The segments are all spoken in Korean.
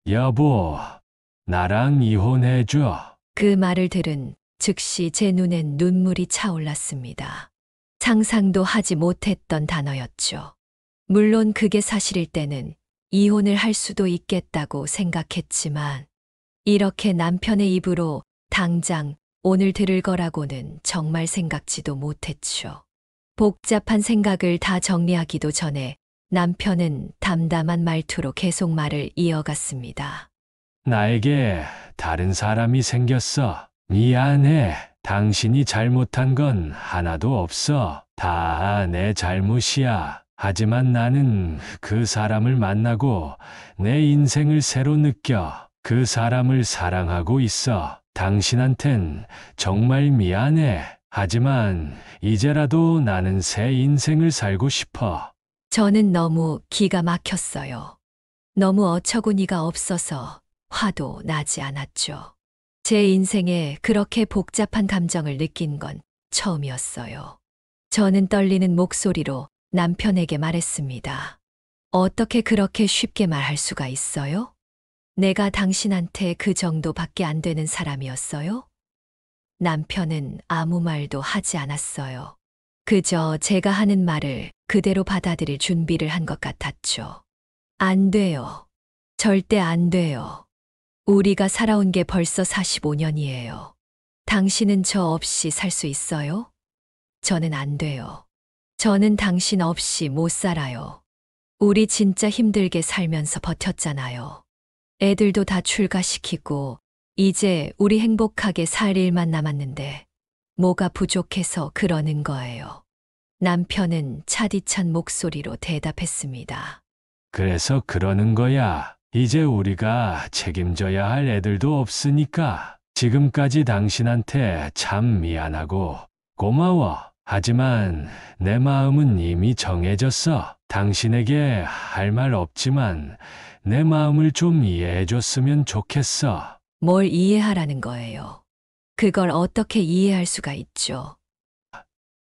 여보, 나랑 이혼해줘. 그 말을 들은 즉시 제 눈엔 눈물이 차올랐습니다. 상상도 하지 못했던 단어였죠. 물론 그게 사실일 때는 이혼을 할 수도 있겠다고 생각했지만 이렇게 남편의 입으로 당장 오늘 들을 거라고는 정말 생각지도 못했죠. 복잡한 생각을 다 정리하기도 전에 남편은 담담한 말투로 계속 말을 이어갔습니다. 나에게 다른 사람이 생겼어. 미안해. 당신이 잘못한 건 하나도 없어. 다 내 잘못이야. 하지만 나는 그 사람을 만나고 내 인생을 새로 느껴. 그 사람을 사랑하고 있어. 당신한텐 정말 미안해. 하지만 이제라도 나는 새 인생을 살고 싶어. 저는 너무 기가 막혔어요. 너무 어처구니가 없어서 화도 나지 않았죠. 제 인생에 그렇게 복잡한 감정을 느낀 건 처음이었어요. 저는 떨리는 목소리로 남편에게 말했습니다. 어떻게 그렇게 쉽게 말할 수가 있어요? 내가 당신한테 그 정도밖에 안 되는 사람이었어요? 남편은 아무 말도 하지 않았어요. 그저 제가 하는 말을 그대로 받아들일 준비를 한 것 같았죠. 안 돼요. 절대 안 돼요. 우리가 살아온 게 벌써 45년이에요. 당신은 저 없이 살 수 있어요? 저는 안 돼요. 저는 당신 없이 못 살아요. 우리 진짜 힘들게 살면서 버텼잖아요. 애들도 다 출가시키고 이제 우리 행복하게 살 일만 남았는데 뭐가 부족해서 그러는 거예요. 남편은 차디찬 목소리로 대답했습니다. 그래서 그러는 거야. 이제 우리가 책임져야 할 애들도 없으니까. 지금까지 당신한테 참 미안하고 고마워. 하지만 내 마음은 이미 정해졌어. 당신에게 할 말 없지만 내 마음을 좀 이해해줬으면 좋겠어. 뭘 이해하라는 거예요. 그걸 어떻게 이해할 수가 있죠?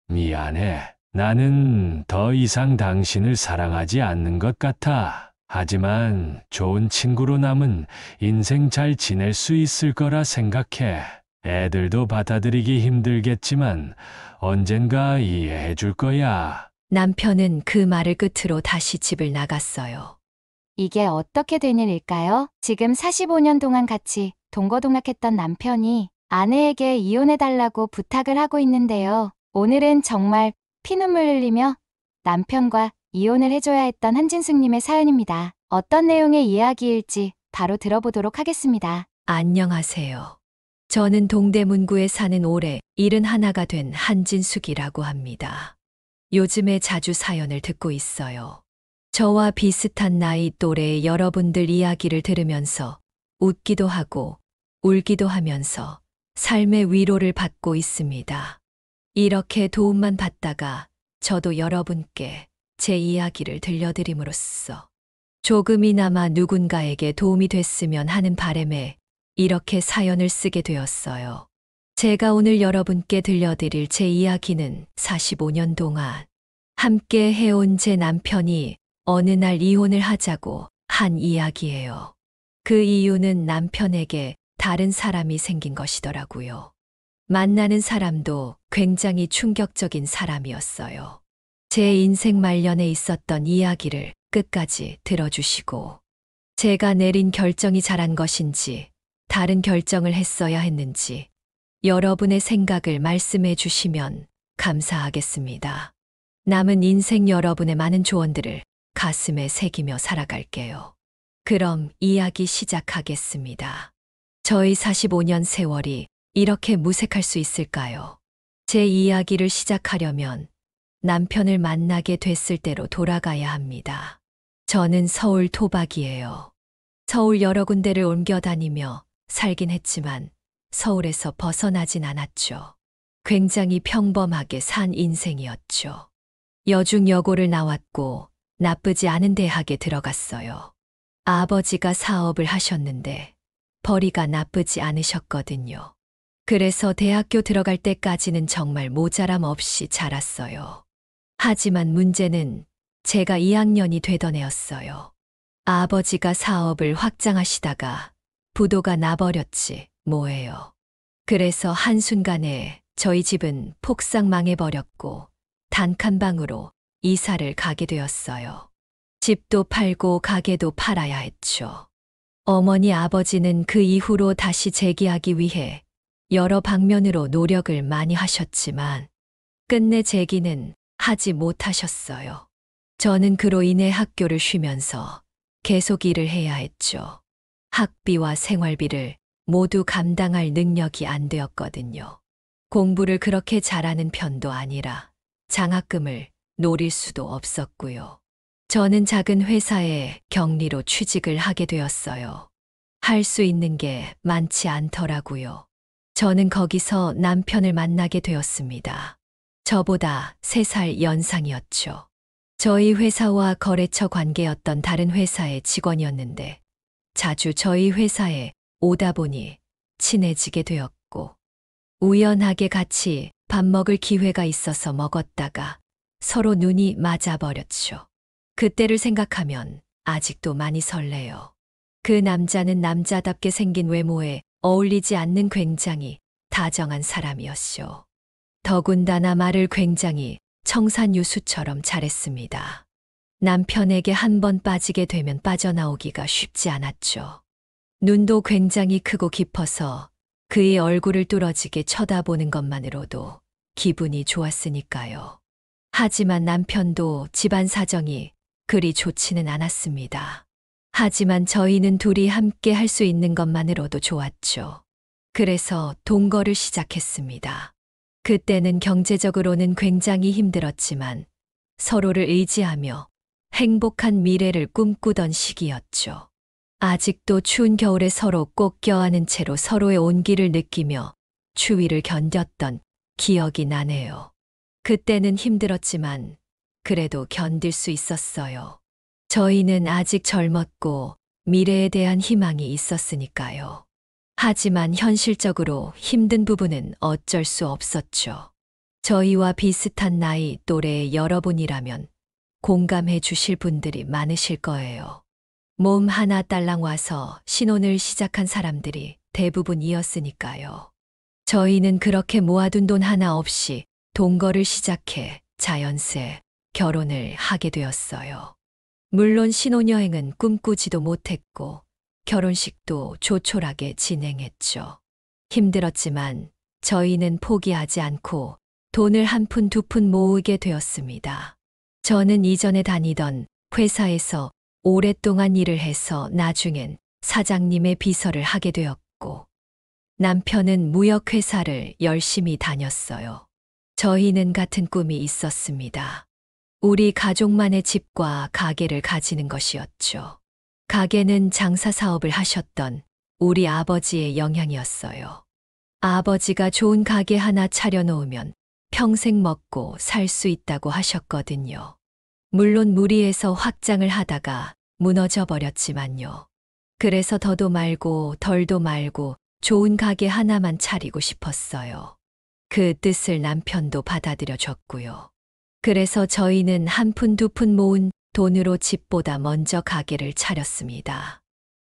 미안해. 나는 더 이상 당신을 사랑하지 않는 것 같아. 하지만 좋은 친구로 남은 인생 잘 지낼 수 있을 거라 생각해. 애들도 받아들이기 힘들겠지만 언젠가 이해해 줄 거야. 남편은 그 말을 끝으로 다시 집을 나갔어요. 이게 어떻게 된 일일까요? 지금 45년 동안 같이 동거동락했던 남편이 아내에게 이혼해달라고 부탁을 하고 있는데요. 오늘은 정말 피눈물 흘리며 남편과 이혼을 해줘야 했던 한진숙님의 사연입니다. 어떤 내용의 이야기일지 바로 들어보도록 하겠습니다. 안녕하세요. 저는 동대문구에 사는 올해 71가 된 한진숙이라고 합니다. 요즘에 자주 사연을 듣고 있어요. 저와 비슷한 나이 또래의 여러분들 이야기를 들으면서 웃기도 하고 울기도 하면서 삶의 위로를 받고 있습니다. 이렇게 도움만 받다가 저도 여러분께 제 이야기를 들려드림으로써 조금이나마 누군가에게 도움이 됐으면 하는 바람에 이렇게 사연을 쓰게 되었어요. 제가 오늘 여러분께 들려드릴 제 이야기는 45년 동안 함께 해온 제 남편이 어느 날 이혼을 하자고 한 이야기예요. 그 이유는 남편에게 다른 사람이 생긴 것이더라고요. 만나는 사람도 굉장히 충격적인 사람이었어요. 제 인생 말년에 있었던 이야기를 끝까지 들어주시고 제가 내린 결정이 잘한 것인지 다른 결정을 했어야 했는지 여러분의 생각을 말씀해 주시면 감사하겠습니다. 남은 인생 여러분의 많은 조언들을 가슴에 새기며 살아갈게요. 그럼 이야기 시작하겠습니다. 저희 45년 세월이 이렇게 무색할 수 있을까요? 제 이야기를 시작하려면 남편을 만나게 됐을 때로 돌아가야 합니다. 저는 서울 토박이에요. 서울 여러 군데를 옮겨 다니며 살긴 했지만 서울에서 벗어나진 않았죠. 굉장히 평범하게 산 인생이었죠. 여중여고를 나왔고 나쁘지 않은 대학에 들어갔어요. 아버지가 사업을 하셨는데 벌이가 나쁘지 않으셨거든요. 그래서 대학교 들어갈 때까지는 정말 모자람 없이 자랐어요. 하지만 문제는 제가 2학년이 되던 해였어요. 아버지가 사업을 확장하시다가 부도가 나버렸지 뭐예요. 그래서 한순간에 저희 집은 폭삭 망해버렸고 단칸방으로 이사를 가게 되었어요. 집도 팔고 가게도 팔아야 했죠. 어머니 아버지는 그 이후로 다시 재기하기 위해 여러 방면으로 노력을 많이 하셨지만 끝내 재기는 하지 못하셨어요. 저는 그로 인해 학교를 쉬면서 계속 일을 해야 했죠. 학비와 생활비를 모두 감당할 능력이 안 되었거든요. 공부를 그렇게 잘하는 편도 아니라 장학금을 노릴 수도 없었고요. 저는 작은 회사에 격리로 취직을 하게 되었어요. 할 수 있는 게 많지 않더라고요. 저는 거기서 남편을 만나게 되었습니다. 저보다 3살 연상이었죠. 저희 회사와 거래처 관계였던 다른 회사의 직원이었는데 자주 저희 회사에 오다 보니 친해지게 되었고 우연하게 같이 밥 먹을 기회가 있어서 먹었다가 서로 눈이 맞아버렸죠. 그때를 생각하면 아직도 많이 설레요. 그 남자는 남자답게 생긴 외모에 어울리지 않는 굉장히 다정한 사람이었죠. 더군다나 말을 굉장히 청산유수처럼 잘했습니다. 남편에게 한 번 빠지게 되면 빠져나오기가 쉽지 않았죠. 눈도 굉장히 크고 깊어서 그의 얼굴을 뚫어지게 쳐다보는 것만으로도 기분이 좋았으니까요. 하지만 남편도 집안 사정이 그리 좋지는 않았습니다. 하지만 저희는 둘이 함께 할 수 있는 것만으로도 좋았죠. 그래서 동거를 시작했습니다. 그때는 경제적으로는 굉장히 힘들었지만 서로를 의지하며 행복한 미래를 꿈꾸던 시기였죠. 아직도 추운 겨울에 서로 꼭 껴안은 채로 서로의 온기를 느끼며 추위를 견뎠던 기억이 나네요. 그때는 힘들었지만 그래도 견딜 수 있었어요. 저희는 아직 젊었고 미래에 대한 희망이 있었으니까요. 하지만 현실적으로 힘든 부분은 어쩔 수 없었죠. 저희와 비슷한 나이 또래의 여러분이라면 공감해 주실 분들이 많으실 거예요. 몸 하나 딸랑 와서 신혼을 시작한 사람들이 대부분이었으니까요. 저희는 그렇게 모아둔 돈 하나 없이 동거를 시작해 자연스레 결혼을 하게 되었어요. 물론 신혼여행은 꿈꾸지도 못했고 결혼식도 조촐하게 진행했죠. 힘들었지만 저희는 포기하지 않고 돈을 한 푼 두 푼 모으게 되었습니다. 저는 이전에 다니던 회사에서 오랫동안 일을 해서 나중엔 사장님의 비서를 하게 되었고 남편은 무역회사를 열심히 다녔어요. 저희는 같은 꿈이 있었습니다. 우리 가족만의 집과 가게를 가지는 것이었죠. 가게는 장사 사업을 하셨던 우리 아버지의 영향이었어요. 아버지가 좋은 가게 하나 차려놓으면 평생 먹고 살 수 있다고 하셨거든요. 물론 무리해서 확장을 하다가 무너져 버렸지만요. 그래서 더도 말고 덜도 말고 좋은 가게 하나만 차리고 싶었어요. 그 뜻을 남편도 받아들여 줬고요. 그래서 저희는 한 푼 두 푼 모은 돈으로 집보다 먼저 가게를 차렸습니다.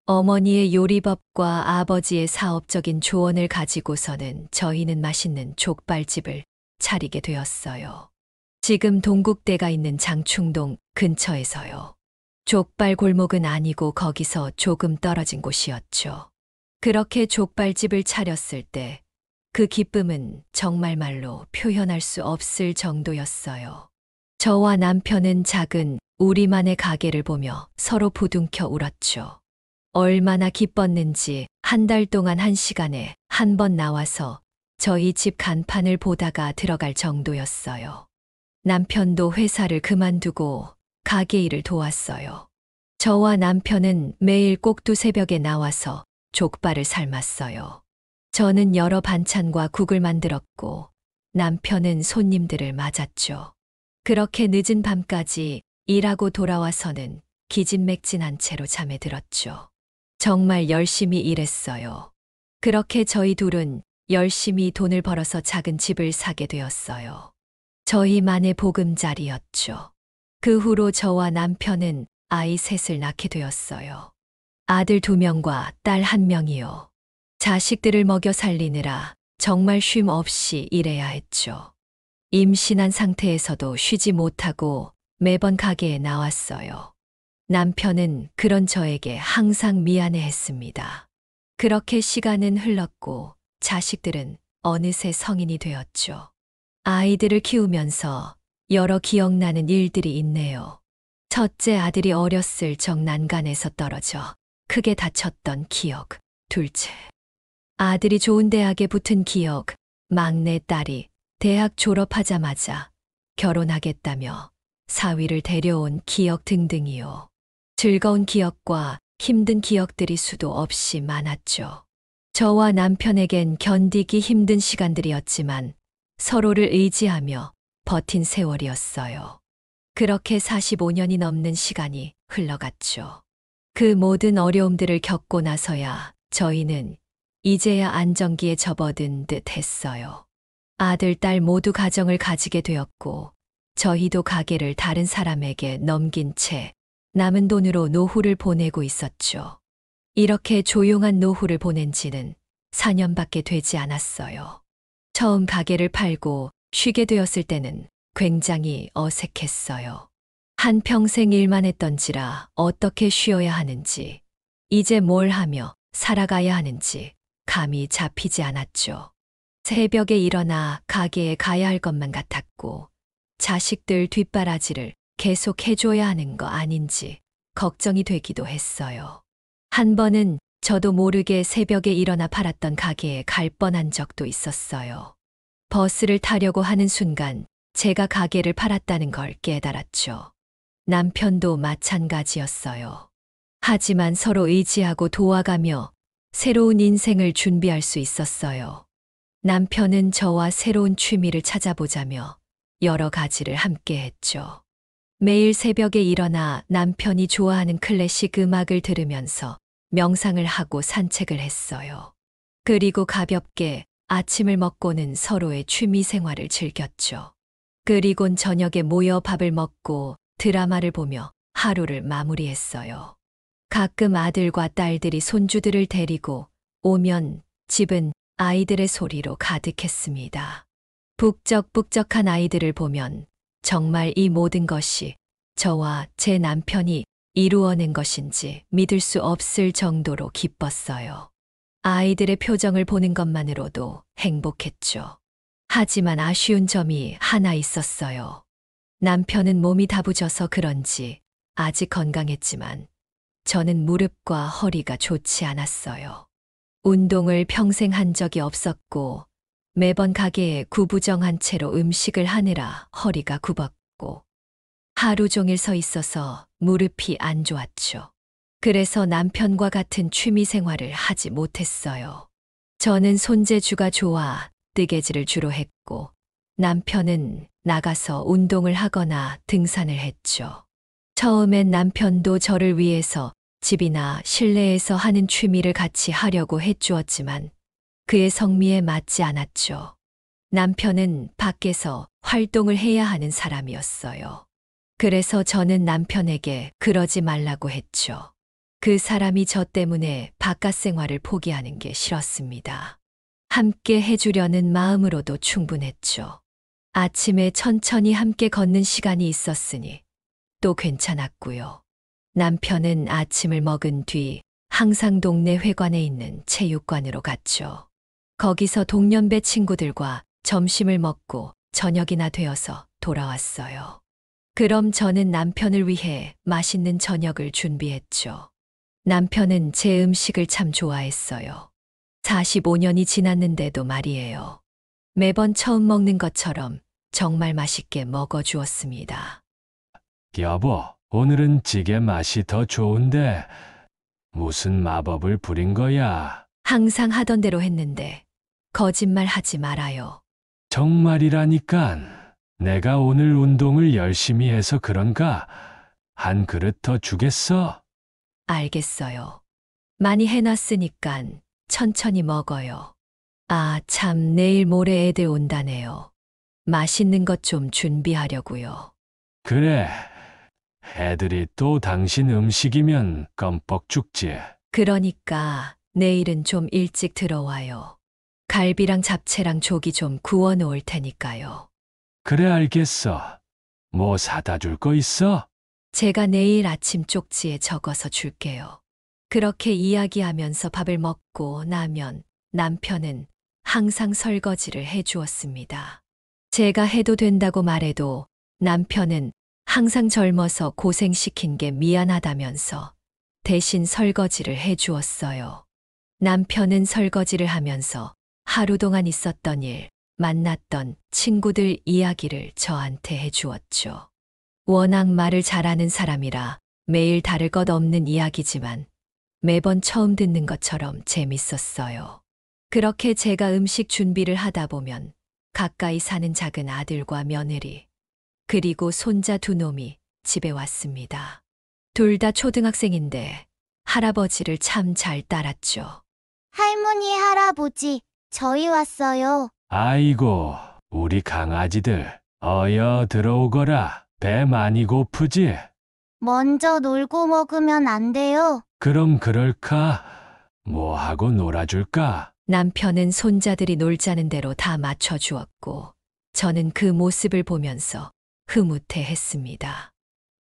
어머니의 요리법과 아버지의 사업적인 조언을 가지고서는 저희는 맛있는 족발집을 차리게 되었어요. 지금 동국대가 있는 장충동 근처에서요. 족발 골목은 아니고 거기서 조금 떨어진 곳이었죠. 그렇게 족발집을 차렸을 때 그 기쁨은 정말 말로 표현할 수 없을 정도였어요. 저와 남편은 작은 우리만의 가게를 보며 서로 부둥켜 울었죠. 얼마나 기뻤는지 한 달 동안 1시간에 한 번 나와서 저희 집 간판을 보다가 들어갈 정도였어요. 남편도 회사를 그만두고 가게 일을 도왔어요. 저와 남편은 매일 꼭두 새벽에 나와서 족발을 삶았어요. 저는 여러 반찬과 국을 만들었고 남편은 손님들을 맞았죠. 그렇게 늦은 밤까지 일하고 돌아와서는 기진맥진한 채로 잠에 들었죠. 정말 열심히 일했어요. 그렇게 저희 둘은 열심히 돈을 벌어서 작은 집을 사게 되었어요. 저희만의 보금자리였죠. 그 후로 저와 남편은 아이 셋을 낳게 되었어요. 아들 2명과 딸 1명이요. 자식들을 먹여 살리느라 정말 쉼 없이 일해야 했죠. 임신한 상태에서도 쉬지 못하고 매번 가게에 나왔어요. 남편은 그런 저에게 항상 미안해 했습니다. 그렇게 시간은 흘렀고 자식들은 어느새 성인이 되었죠. 아이들을 키우면서 여러 기억나는 일들이 있네요. 첫째 아들이 어렸을 적 난간에서 떨어져 크게 다쳤던 기억, 둘째 아들이 좋은 대학에 붙은 기억, 막내 딸이 대학 졸업하자마자 결혼하겠다며 사위를 데려온 기억 등등이요. 즐거운 기억과 힘든 기억들이 수도 없이 많았죠. 저와 남편에겐 견디기 힘든 시간들이었지만 서로를 의지하며 버틴 세월이었어요. 그렇게 45년이 넘는 시간이 흘러갔죠. 그 모든 어려움들을 겪고 나서야 저희는 이제야 안정기에 접어든 듯 했어요. 아들, 딸 모두 가정을 가지게 되었고 저희도 가게를 다른 사람에게 넘긴 채 남은 돈으로 노후를 보내고 있었죠. 이렇게 조용한 노후를 보낸 지는 4년밖에 되지 않았어요. 처음 가게를 팔고 쉬게 되었을 때는 굉장히 어색했어요. 한평생 일만 했던지라 어떻게 쉬어야 하는지, 이제 뭘 하며 살아가야 하는지 감이 잡히지 않았죠. 새벽에 일어나 가게에 가야 할 것만 같았고, 자식들 뒷바라지를 계속 해줘야 하는 거 아닌지 걱정이 되기도 했어요. 한 번은 저도 모르게 새벽에 일어나 팔았던 가게에 갈 뻔한 적도 있었어요. 버스를 타려고 하는 순간 제가 가게를 팔았다는 걸 깨달았죠. 남편도 마찬가지였어요. 하지만 서로 의지하고 도와가며 새로운 인생을 준비할 수 있었어요. 남편은 저와 새로운 취미를 찾아보자며 여러 가지를 함께 했죠. 매일 새벽에 일어나 남편이 좋아하는 클래식 음악을 들으면서 명상을 하고 산책을 했어요. 그리고 가볍게 아침을 먹고는 서로의 취미 생활을 즐겼죠. 그리곤 저녁에 모여 밥을 먹고 드라마를 보며 하루를 마무리했어요. 가끔 아들과 딸들이 손주들을 데리고 오면 집은 아이들의 소리로 가득했습니다. 북적북적한 아이들을 보면 정말 이 모든 것이 저와 제 남편이 이루어낸 것인지 믿을 수 없을 정도로 기뻤어요. 아이들의 표정을 보는 것만으로도 행복했죠. 하지만 아쉬운 점이 하나 있었어요. 남편은 몸이 다부져서 그런지 아직 건강했지만 저는 무릎과 허리가 좋지 않았어요. 운동을 평생 한 적이 없었고 매번 가게에 구부정한 채로 음식을 하느라 허리가 굽었고 하루 종일 서 있어서 무릎이 안 좋았죠. 그래서 남편과 같은 취미 생활을 하지 못했어요. 저는 손재주가 좋아 뜨개질을 주로 했고 남편은 나가서 운동을 하거나 등산을 했죠. 처음엔 남편도 저를 위해서 집이나 실내에서 하는 취미를 같이 하려고 해주었지만 그의 성미에 맞지 않았죠. 남편은 밖에서 활동을 해야 하는 사람이었어요. 그래서 저는 남편에게 그러지 말라고 했죠. 그 사람이 저 때문에 바깥 생활을 포기하는 게 싫었습니다. 함께 해주려는 마음으로도 충분했죠. 아침에 천천히 함께 걷는 시간이 있었으니 또 괜찮았고요. 남편은 아침을 먹은 뒤 항상 동네 회관에 있는 체육관으로 갔죠. 거기서 동년배 친구들과 점심을 먹고 저녁이나 되어서 돌아왔어요. 그럼 저는 남편을 위해 맛있는 저녁을 준비했죠. 남편은 제 음식을 참 좋아했어요. 45년이 지났는데도 말이에요. 매번 처음 먹는 것처럼 정말 맛있게 먹어주었습니다. 여보, 오늘은 찌개 맛이 더 좋은데 무슨 마법을 부린 거야? 항상 하던 대로 했는데 거짓말 하지 말아요. 정말이라니깐. 내가 오늘 운동을 열심히 해서 그런가? 한 그릇 더 주겠어? 알겠어요. 많이 해놨으니깐 천천히 먹어요. 아, 참 내일 모레 애들 온다네요. 맛있는 것 좀 준비하려고요. 그래. 애들이 또 당신 음식이면 껌뻑 죽지. 그러니까 내일은 좀 일찍 들어와요. 갈비랑 잡채랑 조기 좀 구워 놓을 테니까요. 그래 알겠어. 뭐 사다 줄 거 있어? 제가 내일 아침 쪽지에 적어서 줄게요. 그렇게 이야기하면서 밥을 먹고 나면 남편은 항상 설거지를 해 주었습니다. 제가 해도 된다고 말해도 남편은 항상 젊어서 고생시킨 게 미안하다면서 대신 설거지를 해 주었어요. 남편은 설거지를 하면서 하루 동안 있었던 일, 만났던 친구들 이야기를 저한테 해 주었죠. 워낙 말을 잘하는 사람이라 매일 다를 것 없는 이야기지만 매번 처음 듣는 것처럼 재밌었어요. 그렇게 제가 음식 준비를 하다 보면 가까이 사는 작은 아들과 며느리, 그리고 손자 두 놈이 집에 왔습니다. 둘 다 초등학생인데 할아버지를 참 잘 따랐죠. 할머니, 할아버지, 저희 왔어요. 아이고, 우리 강아지들. 어여 들어오거라. 배 많이 고프지? 먼저 놀고 먹으면 안 돼요? 그럼 그럴까? 뭐 하고 놀아줄까? 남편은 손자들이 놀자는 대로 다 맞춰주었고 저는 그 모습을 보면서 흐뭇해했습니다.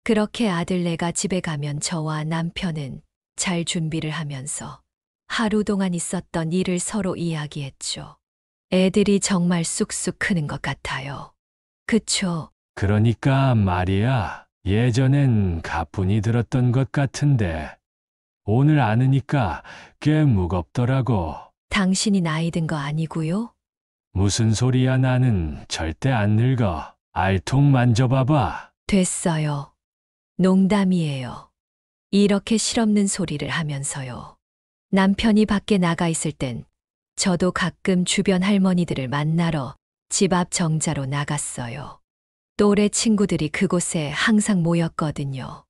그렇게 아들네가 집에 가면 저와 남편은 잘 준비를 하면서 하루 동안 있었던 일을 서로 이야기했죠. 애들이 정말 쑥쑥 크는 것 같아요. 그쵸? 그러니까 말이야. 예전엔 가뿐히 들었던 것 같은데 오늘 아느니까 꽤 무겁더라고. 당신이 나이 든 거 아니고요? 무슨 소리야 나는 절대 안 늙어. 알통 만져봐봐. 됐어요. 농담이에요. 이렇게 실없는 소리를 하면서요. 남편이 밖에 나가 있을 땐 저도 가끔 주변 할머니들을 만나러 집 앞 정자로 나갔어요. 또래 친구들이 그곳에 항상 모였거든요.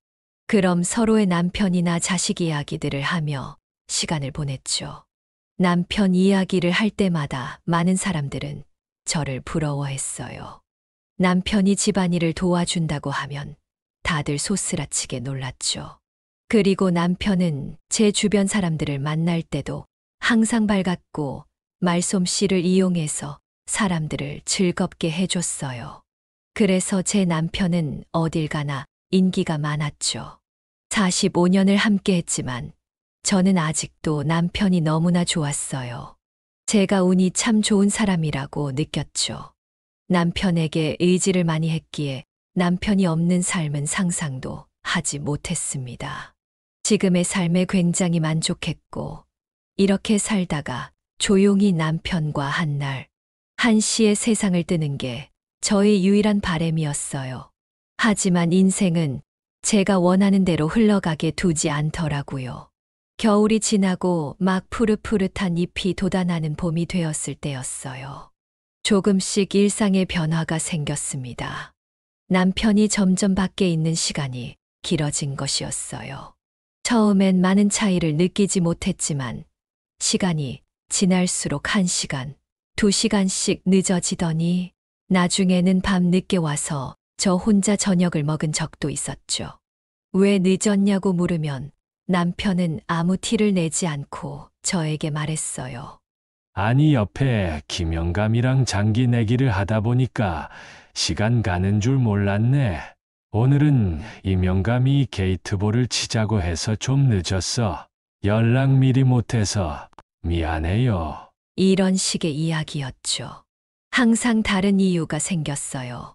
그럼 서로의 남편이나 자식 이야기들을 하며 시간을 보냈죠. 남편 이야기를 할 때마다 많은 사람들은 저를 부러워했어요. 남편이 집안일을 도와준다고 하면 다들 소스라치게 놀랐죠. 그리고 남편은 제 주변 사람들을 만날 때도 항상 밝았고 말솜씨를 이용해서 사람들을 즐겁게 해줬어요. 그래서 제 남편은 어딜 가나 인기가 많았죠. 45년을 함께 했지만 저는 아직도 남편이 너무나 좋았어요. 제가 운이 참 좋은 사람이라고 느꼈죠. 남편에게 의지를 많이 했기에 남편이 없는 삶은 상상도 하지 못했습니다. 지금의 삶에 굉장히 만족했고, 이렇게 살다가 조용히 남편과 한날, 한시에 세상을 뜨는 게 저의 유일한 바람이었어요. 하지만 인생은 제가 원하는 대로 흘러가게 두지 않더라고요. 겨울이 지나고 막 푸릇푸릇한 잎이 돋아나는 봄이 되었을 때였어요. 조금씩 일상의 변화가 생겼습니다. 남편이 점점 밖에 있는 시간이 길어진 것이었어요. 처음엔 많은 차이를 느끼지 못했지만 시간이 지날수록 1시간, 2시간씩 늦어지더니 나중에는 밤 늦게 와서 저 혼자 저녁을 먹은 적도 있었죠. 왜 늦었냐고 물으면 남편은 아무 티를 내지 않고 저에게 말했어요. 아니 옆에 김영감이랑 장기 내기를 하다 보니까 시간 가는 줄 몰랐네. 오늘은 임영감이 게이트볼을 치자고 해서 좀 늦었어. 연락 미리 못해서 미안해요. 이런 식의 이야기였죠. 항상 다른 이유가 생겼어요.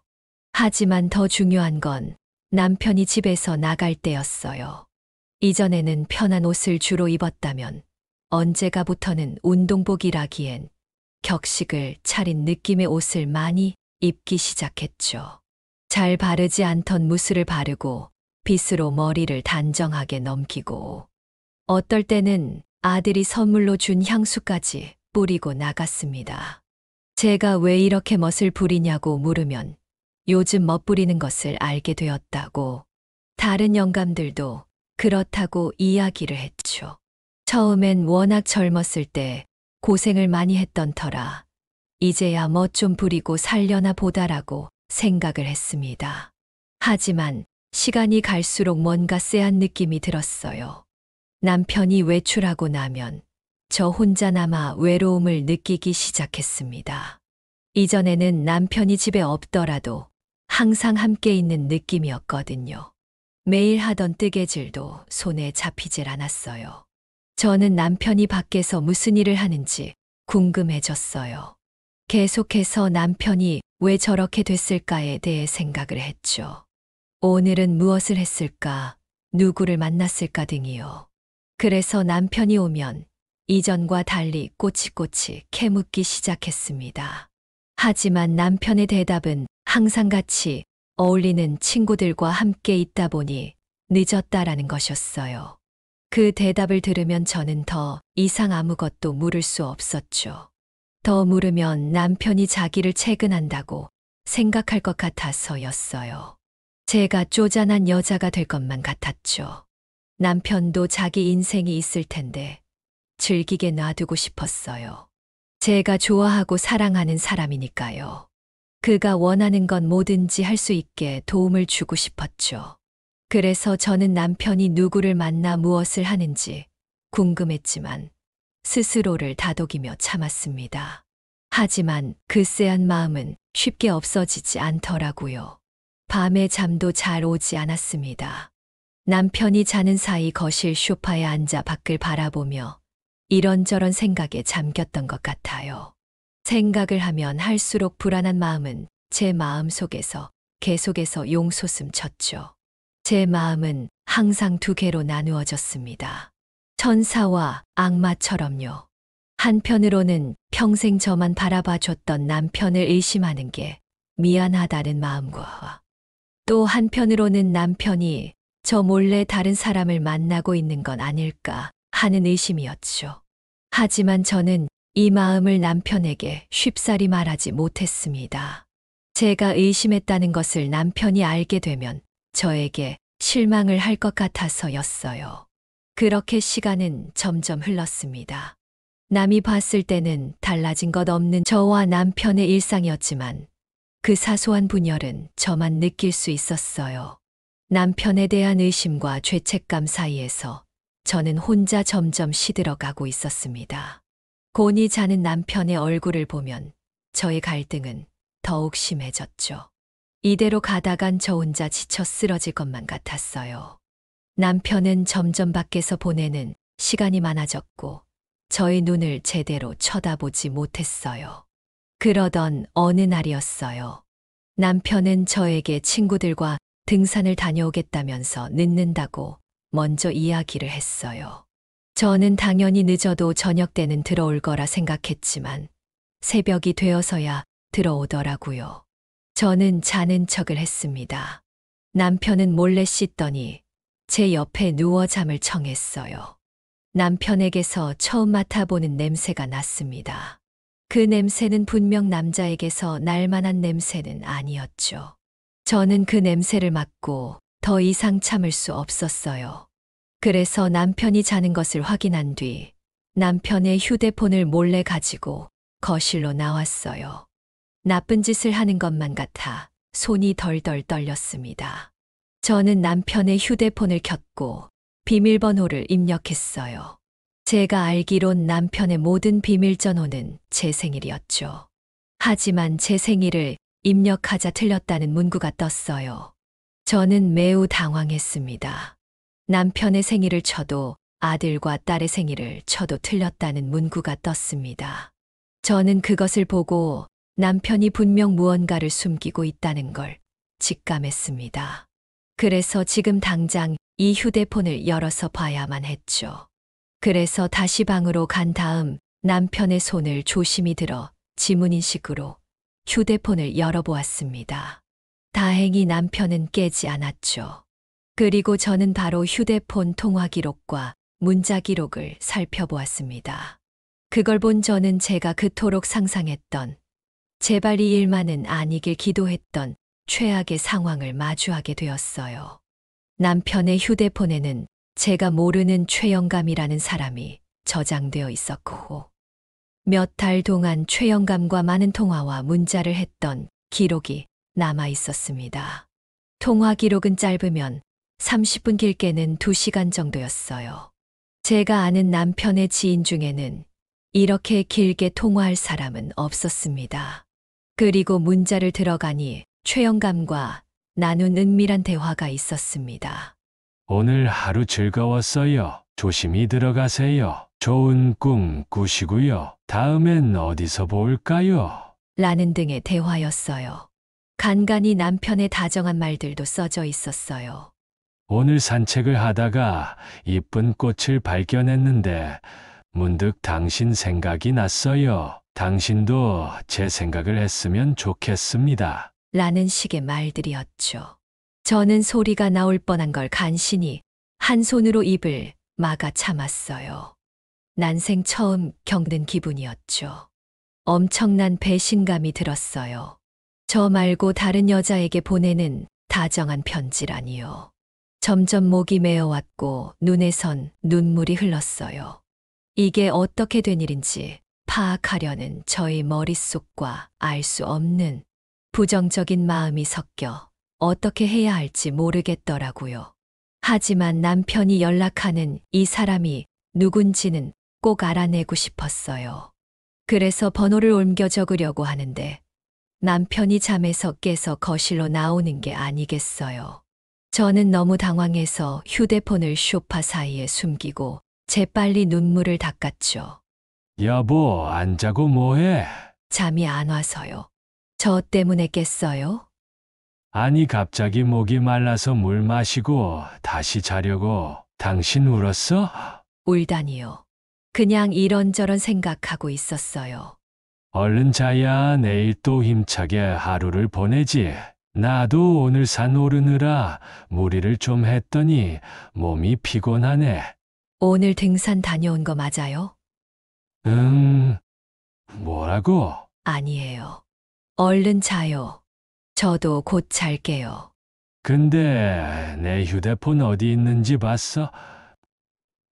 하지만 더 중요한 건 남편이 집에서 나갈 때였어요. 이전에는 편한 옷을 주로 입었다면 언제가부터는 운동복이라기엔 격식을 차린 느낌의 옷을 많이 입기 시작했죠. 잘 바르지 않던 무스를 바르고 빗으로 머리를 단정하게 넘기고 어떨 때는 아들이 선물로 준 향수까지 뿌리고 나갔습니다. 제가 왜 이렇게 멋을 부리냐고 물으면 요즘 멋부리는 것을 알게 되었다고 다른 영감들도 그렇다고 이야기를 했죠. 처음엔 워낙 젊었을 때 고생을 많이 했던 터라 이제야 멋 좀 부리고 살려나 보다라고 생각을 했습니다. 하지만 시간이 갈수록 뭔가 쎄한 느낌이 들었어요. 남편이 외출하고 나면 저 혼자 남아 외로움을 느끼기 시작했습니다. 이전에는 남편이 집에 없더라도 항상 함께 있는 느낌이었거든요. 매일 하던 뜨개질도 손에 잡히질 않았어요. 저는 남편이 밖에서 무슨 일을 하는지 궁금해졌어요. 계속해서 남편이 왜 저렇게 됐을까에 대해 생각을 했죠. 오늘은 무엇을 했을까, 누구를 만났을까 등이요. 그래서 남편이 오면 이전과 달리 꼬치꼬치 캐묻기 시작했습니다. 하지만 남편의 대답은 항상 같이 어울리는 친구들과 함께 있다 보니 늦었다라는 것이었어요. 그 대답을 들으면 저는 더 이상 아무것도 물을 수 없었죠. 더 물으면 남편이 자기를 채근한다고 생각할 것 같아서였어요. 제가 쪼잔한 여자가 될 것만 같았죠. 남편도 자기 인생이 있을 텐데 즐기게 놔두고 싶었어요. 제가 좋아하고 사랑하는 사람이니까요. 그가 원하는 건 뭐든지 할 수 있게 도움을 주고 싶었죠. 그래서 저는 남편이 누구를 만나 무엇을 하는지 궁금했지만 스스로를 다독이며 참았습니다. 하지만 그 쎄한 마음은 쉽게 없어지지 않더라고요. 밤에 잠도 잘 오지 않았습니다. 남편이 자는 사이 거실 소파에 앉아 밖을 바라보며 이런저런 생각에 잠겼던 것 같아요. 생각을 하면 할수록 불안한 마음은 제 마음 속에서 계속해서 용솟음 쳤죠. 제 마음은 항상 두 개로 나누어졌습니다. 천사와 악마처럼요. 한편으로는 평생 저만 바라봐줬던 남편을 의심하는 게 미안하다는 마음과 또 한편으로는 남편이 저 몰래 다른 사람을 만나고 있는 건 아닐까 하는 의심이었죠. 하지만 저는 이 마음을 남편에게 쉽사리 말하지 못했습니다. 제가 의심했다는 것을 남편이 알게 되면 저에게 실망을 할 것 같아서였어요. 그렇게 시간은 점점 흘렀습니다. 남이 봤을 때는 달라진 것 없는 저와 남편의 일상이었지만 그 사소한 분열은 저만 느낄 수 있었어요. 남편에 대한 의심과 죄책감 사이에서 저는 혼자 점점 시들어가고 있었습니다. 곤히 자는 남편의 얼굴을 보면 저의 갈등은 더욱 심해졌죠. 이대로 가다간 저 혼자 지쳐 쓰러질 것만 같았어요. 남편은 점점 밖에서 보내는 시간이 많아졌고 저의 눈을 제대로 쳐다보지 못했어요. 그러던 어느 날이었어요. 남편은 저에게 친구들과 등산을 다녀오겠다면서 늦는다고 먼저 이야기를 했어요. 저는 당연히 늦어도 저녁 때는 들어올 거라 생각했지만 새벽이 되어서야 들어오더라고요. 저는 자는 척을 했습니다. 남편은 몰래 씻더니 제 옆에 누워 잠을 청했어요. 남편에게서 처음 맡아보는 냄새가 났습니다. 그 냄새는 분명 남자에게서 날 만한 냄새는 아니었죠. 저는 그 냄새를 맡고 더 이상 참을 수 없었어요. 그래서 남편이 자는 것을 확인한 뒤 남편의 휴대폰을 몰래 가지고 거실로 나왔어요. 나쁜 짓을 하는 것만 같아 손이 덜덜 떨렸습니다. 저는 남편의 휴대폰을 켰고 비밀번호를 입력했어요. 제가 알기론 남편의 모든 비밀 전호는 제 생일이었죠. 하지만 제 생일을 입력하자 틀렸다는 문구가 떴어요. 저는 매우 당황했습니다. 남편의 생일을 쳐도 아들과 딸의 생일을 쳐도 틀렸다는 문구가 떴습니다. 저는 그것을 보고 남편이 분명 무언가를 숨기고 있다는 걸 직감했습니다. 그래서 지금 당장 이 휴대폰을 열어서 봐야만 했죠. 그래서 다시 방으로 간 다음 남편의 손을 조심히 들어 지문인식으로 휴대폰을 열어보았습니다. 다행히 남편은 깨지 않았죠. 그리고 저는 바로 휴대폰 통화 기록과 문자 기록을 살펴보았습니다. 그걸 본 저는 제가 그토록 상상했던, 제발 이 일만은 아니길 기도했던 최악의 상황을 마주하게 되었어요. 남편의 휴대폰에는 제가 모르는 최영감이라는 사람이 저장되어 있었고, 몇 달 동안 최영감과 많은 통화와 문자를 했던 기록이 남아 있었습니다. 통화 기록은 짧으면 30분, 길게는 2시간 정도였어요. 제가 아는 남편의 지인 중에는 이렇게 길게 통화할 사람은 없었습니다. 그리고 문자를 들어가니 최영감과 나눈 은밀한 대화가 있었습니다. 오늘 하루 즐거웠어요. 조심히 들어가세요. 좋은 꿈 꾸시고요. 다음엔 어디서 볼까요? 라는 등의 대화였어요. 간간히 남편의 다정한 말들도 써져 있었어요. 오늘 산책을 하다가 이쁜 꽃을 발견했는데 문득 당신 생각이 났어요. 당신도 제 생각을 했으면 좋겠습니다. 라는 식의 말들이었죠. 저는 소리가 나올 뻔한 걸 간신히 한 손으로 입을 막아 참았어요. 난생 처음 겪는 기분이었죠. 엄청난 배신감이 들었어요. 저 말고 다른 여자에게 보내는 다정한 편지라니요. 점점 목이 메어왔고 눈에선 눈물이 흘렀어요. 이게 어떻게 된 일인지 파악하려는 저의 머릿속과 알 수 없는 부정적인 마음이 섞여 어떻게 해야 할지 모르겠더라고요. 하지만 남편이 연락하는 이 사람이 누군지는 꼭 알아내고 싶었어요. 그래서 번호를 옮겨 적으려고 하는데 남편이 잠에서 깨서 거실로 나오는 게 아니겠어요. 저는 너무 당황해서 휴대폰을 소파 사이에 숨기고 재빨리 눈물을 닦았죠. 여보, 안 자고 뭐해? 잠이 안 와서요. 저 때문에 깼어요? 아니, 갑자기 목이 말라서 물 마시고 다시 자려고. 당신 울었어? 울다니요. 그냥 이런저런 생각하고 있었어요. 얼른 자야 내일 또 힘차게 하루를 보내지. 나도 오늘 산 오르느라 무리를 좀 했더니 몸이 피곤하네. 오늘 등산 다녀온 거 맞아요? 뭐라고? 아니에요. 얼른 자요. 저도 곧 잘게요. 근데 내 휴대폰 어디 있는지 봤어?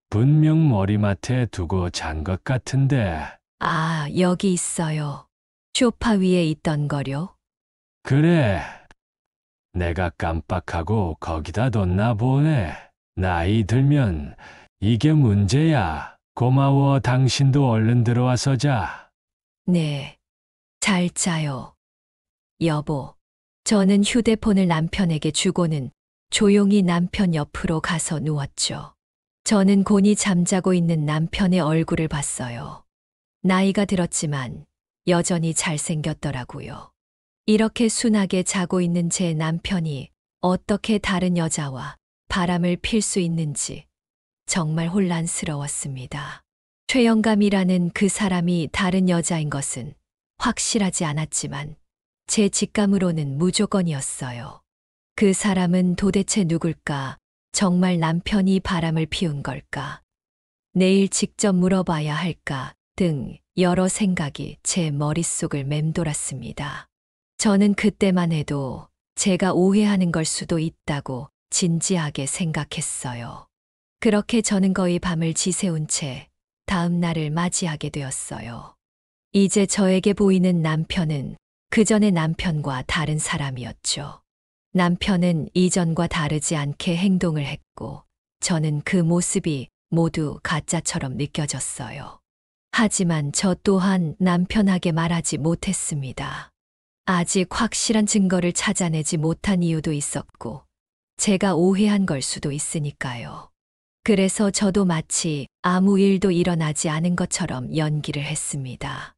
분명 머리맡에 두고 잔 것 같은데. 아, 여기 있어요. 소파 위에 있던 거요? 그래. 내가 깜빡하고 거기다 뒀나 보네. 나이 들면 이게 문제야. 고마워. 당신도 얼른 들어와서 자. 네. 잘 자요. 여보. 저는 휴대폰을 남편에게 주고는 조용히 남편 옆으로 가서 누웠죠. 저는 곤히 잠자고 있는 남편의 얼굴을 봤어요. 나이가 들었지만 여전히 잘생겼더라고요. 이렇게 순하게 자고 있는 제 남편이 어떻게 다른 여자와 바람을 필 수 있는지 정말 혼란스러웠습니다. 최영감이라는 그 사람이 다른 여자인 것은 확실하지 않았지만 제 직감으로는 무조건이었어요. 그 사람은 도대체 누굴까? 정말 남편이 바람을 피운 걸까? 내일 직접 물어봐야 할까? 등 여러 생각이 제 머릿속을 맴돌았습니다. 저는 그때만 해도 제가 오해하는 걸 수도 있다고 진지하게 생각했어요. 그렇게 저는 거의 밤을 지새운 채 다음 날을 맞이하게 되었어요. 이제 저에게 보이는 남편은 그 전의 남편과 다른 사람이었죠. 남편은 이전과 다르지 않게 행동을 했고 저는 그 모습이 모두 가짜처럼 느껴졌어요. 하지만 저 또한 남편에게 말하지 못했습니다. 아직 확실한 증거를 찾아내지 못한 이유도 있었고 제가 오해한 걸 수도 있으니까요. 그래서 저도 마치 아무 일도 일어나지 않은 것처럼 연기를 했습니다.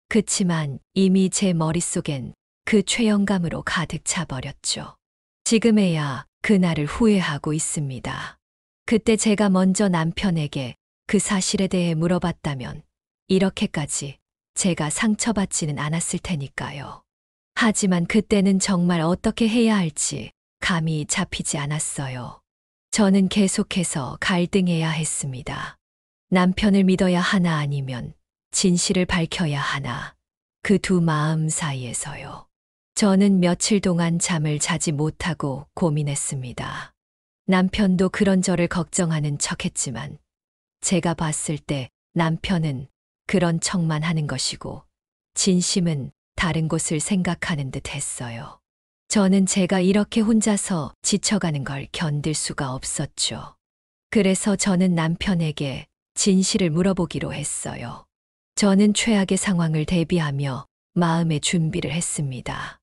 그치만 이미 제 머릿속엔 그 최영감으로 가득 차버렸죠. 지금에야 그날을 후회하고 있습니다. 그때 제가 먼저 남편에게 그 사실에 대해 물어봤다면 이렇게까지 제가 상처받지는 않았을 테니까요. 하지만 그때는 정말 어떻게 해야 할지 감이 잡히지 않았어요. 저는 계속해서 갈등해야 했습니다. 남편을 믿어야 하나 아니면 진실을 밝혀야 하나. 그 두 마음 사이에서요. 저는 며칠 동안 잠을 자지 못하고 고민했습니다. 남편도 그런 저를 걱정하는 척했지만 제가 봤을 때 남편은 그런 척만 하는 것이고 진심은 다른 곳을 생각하는 듯 했어요. 저는 제가 이렇게 혼자서 지쳐가는 걸 견딜 수가 없었죠. 그래서 저는 남편에게 진실을 물어보기로 했어요. 저는 최악의 상황을 대비하며 마음의 준비를 했습니다.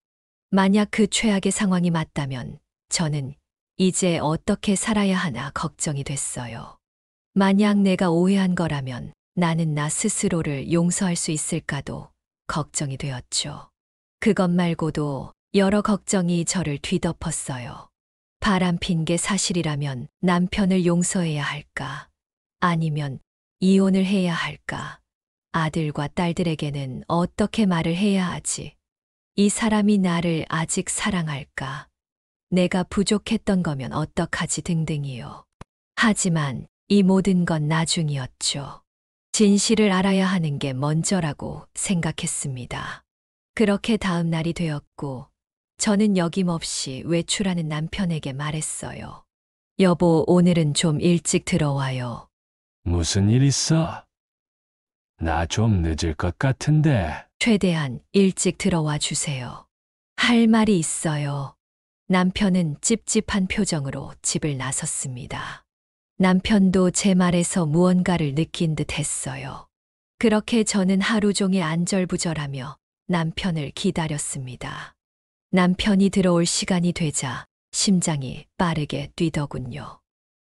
만약 그 최악의 상황이 맞다면 저는 이제 어떻게 살아야 하나 걱정이 됐어요. 만약 내가 오해한 거라면 나는 나 스스로를 용서할 수 있을까도 걱정이 되었죠. 그것 말고도 여러 걱정이 저를 뒤덮었어요. 바람핀 게 사실이라면 남편을 용서해야 할까? 아니면 이혼을 해야 할까? 아들과 딸들에게는 어떻게 말을 해야 하지? 이 사람이 나를 아직 사랑할까? 내가 부족했던 거면 어떡하지 등등이요. 하지만 이 모든 건 나중이었죠. 진실을 알아야 하는 게 먼저라고 생각했습니다. 그렇게 다음 날이 되었고, 저는 여김없이 외출하는 남편에게 말했어요. 여보, 오늘은 좀 일찍 들어와요. 무슨 일 있어? 나 좀 늦을 것 같은데. 최대한 일찍 들어와 주세요. 할 말이 있어요. 남편은 찝찝한 표정으로 집을 나섰습니다. 남편도 제 말에서 무언가를 느낀 듯 했어요. 그렇게 저는 하루 종일 안절부절하며 남편을 기다렸습니다. 남편이 들어올 시간이 되자 심장이 빠르게 뛰더군요.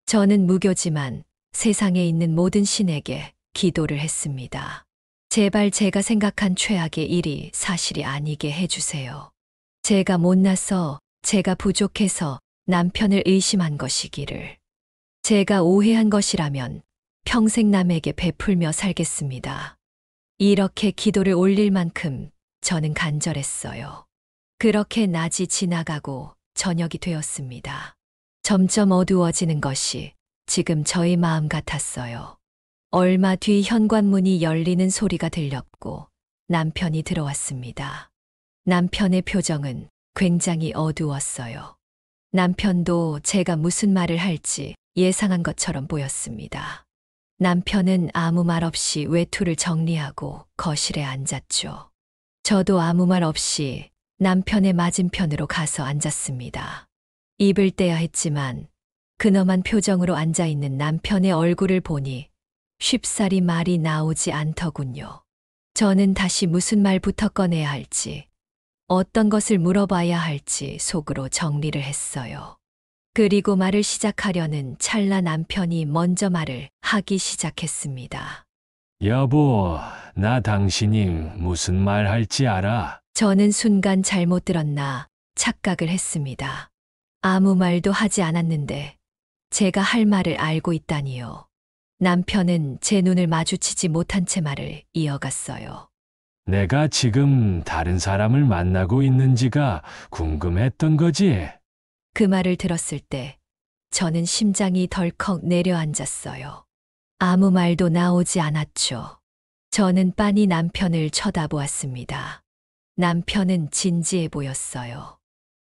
저는 무교지만 세상에 있는 모든 신에게 기도를 했습니다. 제발 제가 생각한 최악의 일이 사실이 아니게 해주세요. 제가 못나서, 제가 부족해서 남편을 의심한 것이기를. 제가 오해한 것이라면 평생 남에게 베풀며 살겠습니다. 이렇게 기도를 올릴 만큼 저는 간절했어요. 그렇게 낮이 지나가고 저녁이 되었습니다. 점점 어두워지는 것이 지금 저의 마음 같았어요. 얼마 뒤 현관문이 열리는 소리가 들렸고 남편이 들어왔습니다. 남편의 표정은 굉장히 어두웠어요. 남편도 제가 무슨 말을 할지 예상한 것처럼 보였습니다. 남편은 아무 말 없이 외투를 정리하고 거실에 앉았죠. 저도 아무 말 없이 남편의 맞은편으로 가서 앉았습니다. 입을 떼야 했지만 근엄한 표정으로 앉아있는 남편의 얼굴을 보니 쉽사리 말이 나오지 않더군요. 저는 다시 무슨 말부터 꺼내야 할지, 어떤 것을 물어봐야 할지 속으로 정리를 했어요. 그리고 말을 시작하려는 찰나 남편이 먼저 말을 하기 시작했습니다. 여보, 나 당신이 무슨 말 할지 알아? 저는 순간 잘못 들었나 착각을 했습니다. 아무 말도 하지 않았는데 제가 할 말을 알고 있다니요. 남편은 제 눈을 마주치지 못한 채 말을 이어갔어요. 내가 지금 다른 사람을 만나고 있는지가 궁금했던 거지? 그 말을 들었을 때 저는 심장이 덜컥 내려앉았어요. 아무 말도 나오지 않았죠. 저는 빤히 남편을 쳐다보았습니다. 남편은 진지해 보였어요.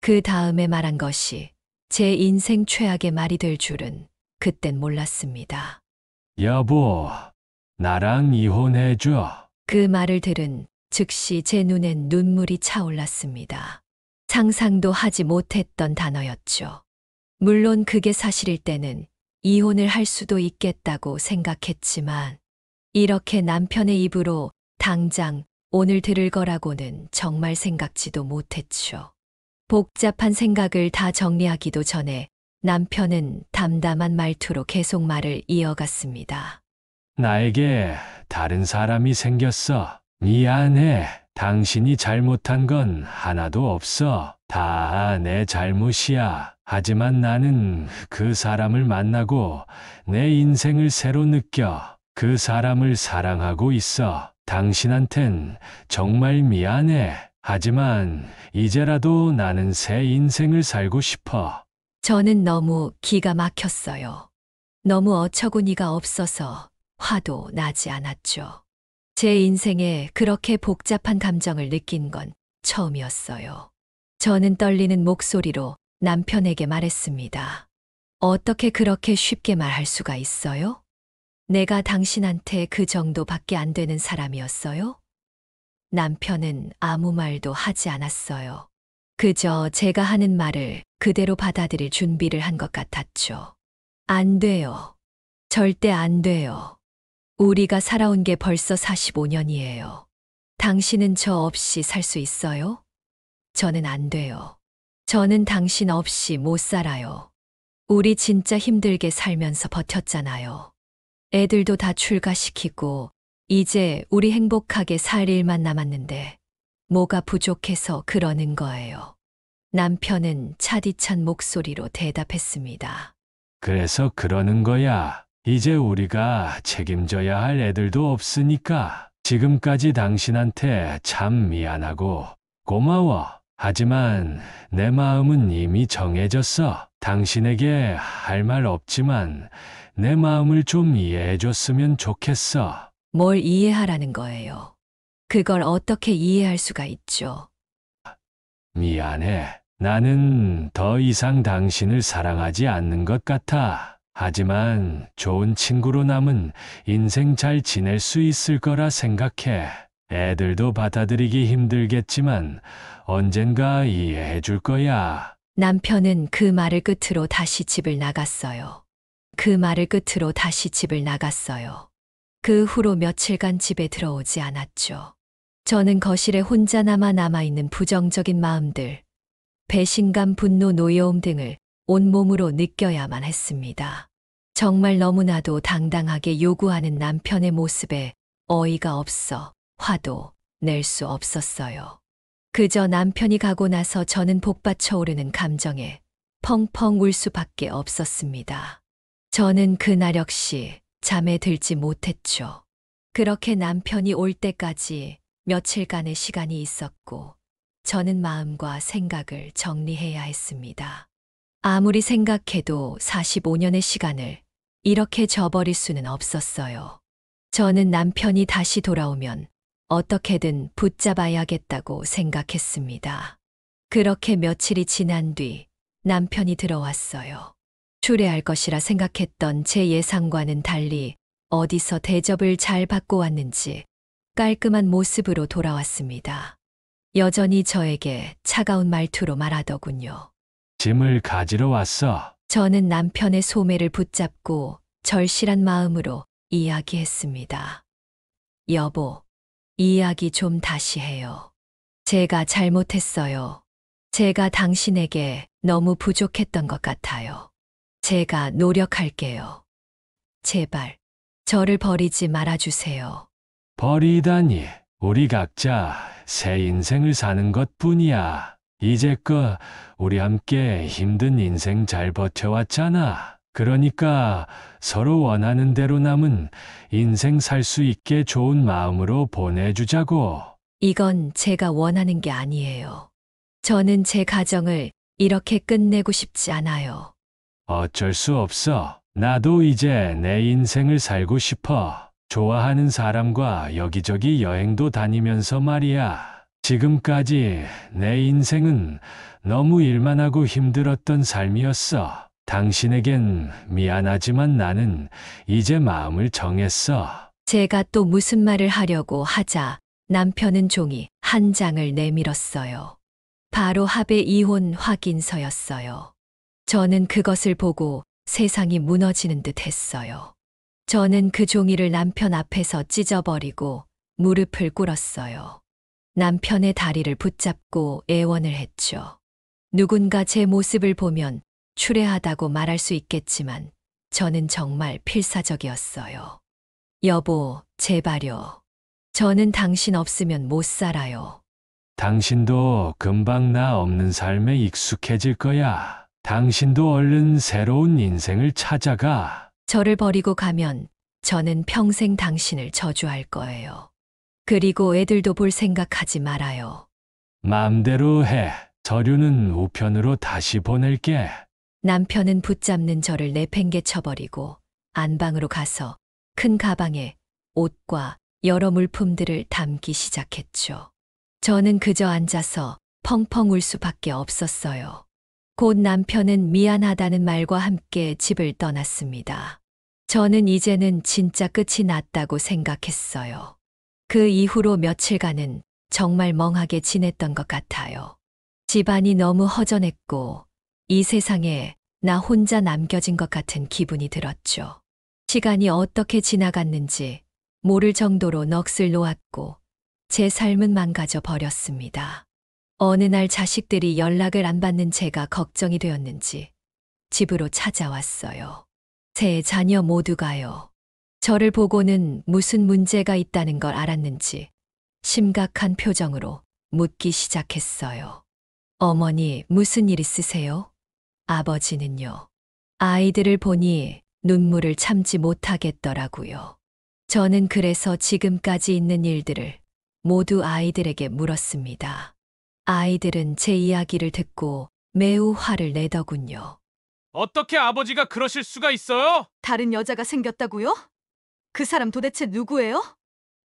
그 다음에 말한 것이 제 인생 최악의 말이 될 줄은 그땐 몰랐습니다. 여보, 나랑 이혼해줘. 그 말을 들은 즉시 제 눈엔 눈물이 차올랐습니다. 상상도 하지 못했던 단어였죠. 물론 그게 사실일 때는 이혼을 할 수도 있겠다고 생각했지만 이렇게 남편의 입으로 당장 오늘 들을 거라고는 정말 생각지도 못했죠. 복잡한 생각을 다 정리하기도 전에 남편은 담담한 말투로 계속 말을 이어갔습니다. 나에게 다른 사람이 생겼어. 미안해. 당신이 잘못한 건 하나도 없어. 다 내 잘못이야. 하지만 나는 그 사람을 만나고 내 인생을 새로 느껴. 그 사람을 사랑하고 있어. 당신한텐 정말 미안해. 하지만 이제라도 나는 새 인생을 살고 싶어. 저는 너무 기가 막혔어요. 너무 어처구니가 없어서 화도 나지 않았죠. 제 인생에 그렇게 복잡한 감정을 느낀 건 처음이었어요. 저는 떨리는 목소리로 남편에게 말했습니다. 어떻게 그렇게 쉽게 말할 수가 있어요? 내가 당신한테 그 정도밖에 안 되는 사람이었어요? 남편은 아무 말도 하지 않았어요. 그저 제가 하는 말을 그대로 받아들일 준비를 한 것 같았죠. 안 돼요. 절대 안 돼요. 우리가 살아온 게 벌써 45년이에요. 당신은 저 없이 살 수 있어요? 저는 안 돼요. 저는 당신 없이 못 살아요. 우리 진짜 힘들게 살면서 버텼잖아요. 애들도 다 출가시키고, 이제 우리 행복하게 살 일만 남았는데, 뭐가 부족해서 그러는 거예요. 남편은 차디찬 목소리로 대답했습니다. 그래서 그러는 거야. 이제 우리가 책임져야 할 애들도 없으니까 지금까지 당신한테 참 미안하고 고마워. 하지만 내 마음은 이미 정해졌어. 당신에게 할 말 없지만 내 마음을 좀 이해해 줬으면 좋겠어. 뭘 이해하라는 거예요. 그걸 어떻게 이해할 수가 있죠? 미안해. 나는 더 이상 당신을 사랑하지 않는 것 같아. 하지만 좋은 친구로 남은 인생 잘 지낼 수 있을 거라 생각해. 애들도 받아들이기 힘들겠지만 언젠가 이해해 줄 거야. 남편은 그 말을 끝으로 다시 집을 나갔어요. 그 말을 끝으로 다시 집을 나갔어요. 그 후로 며칠간 집에 들어오지 않았죠. 저는 거실에 혼자 남아있는 부정적인 마음들, 배신감, 분노, 노여움 등을 온몸으로 느껴야만 했습니다. 정말 너무나도 당당하게 요구하는 남편의 모습에 어이가 없어 화도 낼 수 없었어요. 그저 남편이 가고 나서 저는 복받쳐 오르는 감정에 펑펑 울 수밖에 없었습니다. 저는 그날 역시 잠에 들지 못했죠. 그렇게 남편이 올 때까지 며칠간의 시간이 있었고, 저는 마음과 생각을 정리해야 했습니다. 아무리 생각해도 45년의 시간을 이렇게 저버릴 수는 없었어요. 저는 남편이 다시 돌아오면 어떻게든 붙잡아야겠다고 생각했습니다. 그렇게 며칠이 지난 뒤 남편이 들어왔어요. 추례할 것이라 생각했던 제 예상과는 달리 어디서 대접을 잘 받고 왔는지 깔끔한 모습으로 돌아왔습니다. 여전히 저에게 차가운 말투로 말하더군요. 짐을 가지러 왔어. 저는 남편의 소매를 붙잡고 절실한 마음으로 이야기했습니다. 여보, 이야기 좀 다시 해요. 제가 잘못했어요. 제가 당신에게 너무 부족했던 것 같아요. 제가 노력할게요. 제발, 저를 버리지 말아주세요. 버리다니. 우리 각자 새 인생을 사는 것뿐이야. 이제껏 우리 함께 힘든 인생 잘 버텨왔잖아. 그러니까 서로 원하는 대로 남은 인생 살 수 있게 좋은 마음으로 보내주자고. 이건 제가 원하는 게 아니에요. 저는 제 가정을 이렇게 끝내고 싶지 않아요. 어쩔 수 없어. 나도 이제 내 인생을 살고 싶어. 좋아하는 사람과 여기저기 여행도 다니면서 말이야. 지금까지 내 인생은 너무 일만 하고 힘들었던 삶이었어. 당신에겐 미안하지만 나는 이제 마음을 정했어. 제가 또 무슨 말을 하려고 하자 남편은 종이 한 장을 내밀었어요. 바로 합의 이혼 확인서였어요. 저는 그것을 보고 세상이 무너지는 듯 했어요. 저는 그 종이를 남편 앞에서 찢어버리고 무릎을 꿇었어요. 남편의 다리를 붙잡고 애원을 했죠. 누군가 제 모습을 보면 추레하다고 말할 수 있겠지만 저는 정말 필사적이었어요. 여보, 제발요. 저는 당신 없으면 못 살아요. 당신도 금방 나 없는 삶에 익숙해질 거야. 당신도 얼른 새로운 인생을 찾아가. 저를 버리고 가면 저는 평생 당신을 저주할 거예요. 그리고 애들도 볼 생각하지 말아요. 마음대로 해. 서류는 우편으로 다시 보낼게. 남편은 붙잡는 저를 내팽개쳐버리고 안방으로 가서 큰 가방에 옷과 여러 물품들을 담기 시작했죠. 저는 그저 앉아서 펑펑 울 수밖에 없었어요. 곧 남편은 미안하다는 말과 함께 집을 떠났습니다. 저는 이제는 진짜 끝이 났다고 생각했어요. 그 이후로 며칠간은 정말 멍하게 지냈던 것 같아요. 집안이 너무 허전했고 이 세상에 나 혼자 남겨진 것 같은 기분이 들었죠. 시간이 어떻게 지나갔는지 모를 정도로 넋을 놓았고 제 삶은 망가져 버렸습니다. 어느 날 자식들이 연락을 안 받는 제가 걱정이 되었는지 집으로 찾아왔어요. 세 자녀 모두가요. 저를 보고는 무슨 문제가 있다는 걸 알았는지 심각한 표정으로 묻기 시작했어요. 어머니, 무슨 일 있으세요? 아버지는요. 아이들을 보니 눈물을 참지 못하겠더라고요. 저는 그래서 지금까지 있는 일들을 모두 아이들에게 물었습니다. 아이들은 제 이야기를 듣고 매우 화를 내더군요. 어떻게 아버지가 그러실 수가 있어요? 다른 여자가 생겼다고요? 그 사람 도대체 누구예요?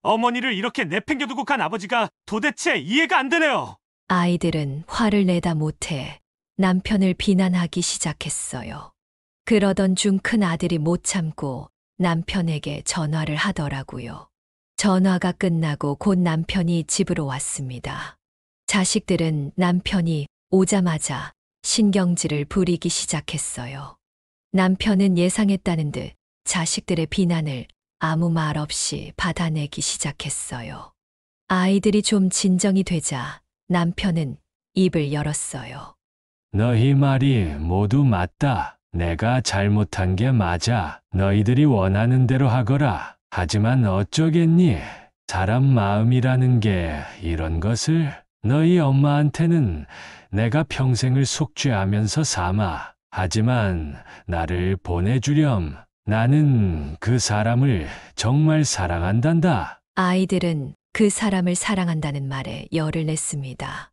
어머니를 이렇게 내팽겨두고 간 아버지가 도대체 이해가 안 되네요. 아이들은 화를 내다 못해 남편을 비난하기 시작했어요. 그러던 중 큰 아들이 못 참고 남편에게 전화를 하더라고요. 전화가 끝나고 곧 남편이 집으로 왔습니다. 자식들은 남편이 오자마자 신경질을 부리기 시작했어요. 남편은 예상했다는 듯 자식들의 비난을 아무 말 없이 받아내기 시작했어요. 아이들이 좀 진정이 되자 남편은 입을 열었어요. 너희 말이 모두 맞다. 내가 잘못한 게 맞아. 너희들이 원하는 대로 하거라. 하지만 어쩌겠니? 사람 마음이라는 게 이런 것을 너희 엄마한테는 내가 평생을 속죄하면서 삼아. 하지만 나를 보내주렴. 나는 그 사람을 정말 사랑한단다. 아이들은 그 사람을 사랑한다는 말에 열을 냈습니다.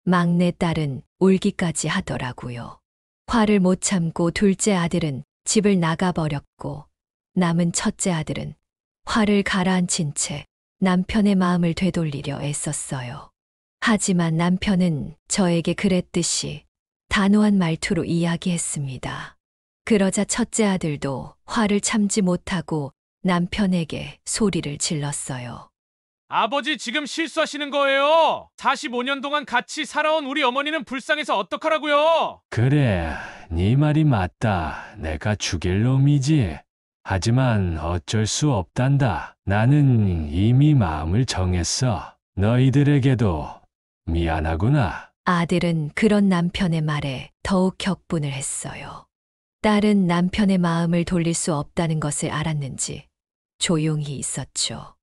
막내 딸은 울기까지 하더라고요. 화를 못 참고 둘째 아들은 집을 나가버렸고 남은 첫째 아들은 화를 가라앉힌 채 남편의 마음을 되돌리려 애썼어요. 하지만 남편은 저에게 그랬듯이 단호한 말투로 이야기했습니다. 그러자 첫째 아들도 화를 참지 못하고 남편에게 소리를 질렀어요. 아버지 지금 실수하시는 거예요. 45년 동안 같이 살아온 우리 어머니는 불쌍해서 어떡하라고요? 그래, 네 말이 맞다. 내가 죽일 놈이지. 하지만 어쩔 수 없단다. 나는 이미 마음을 정했어. 너희들에게도 미안하구나. 아들은 그런 남편의 말에 더욱 격분을 했어요. 딸은 남편의 마음을 돌릴 수 없다는 것을 알았는지 조용히 있었죠.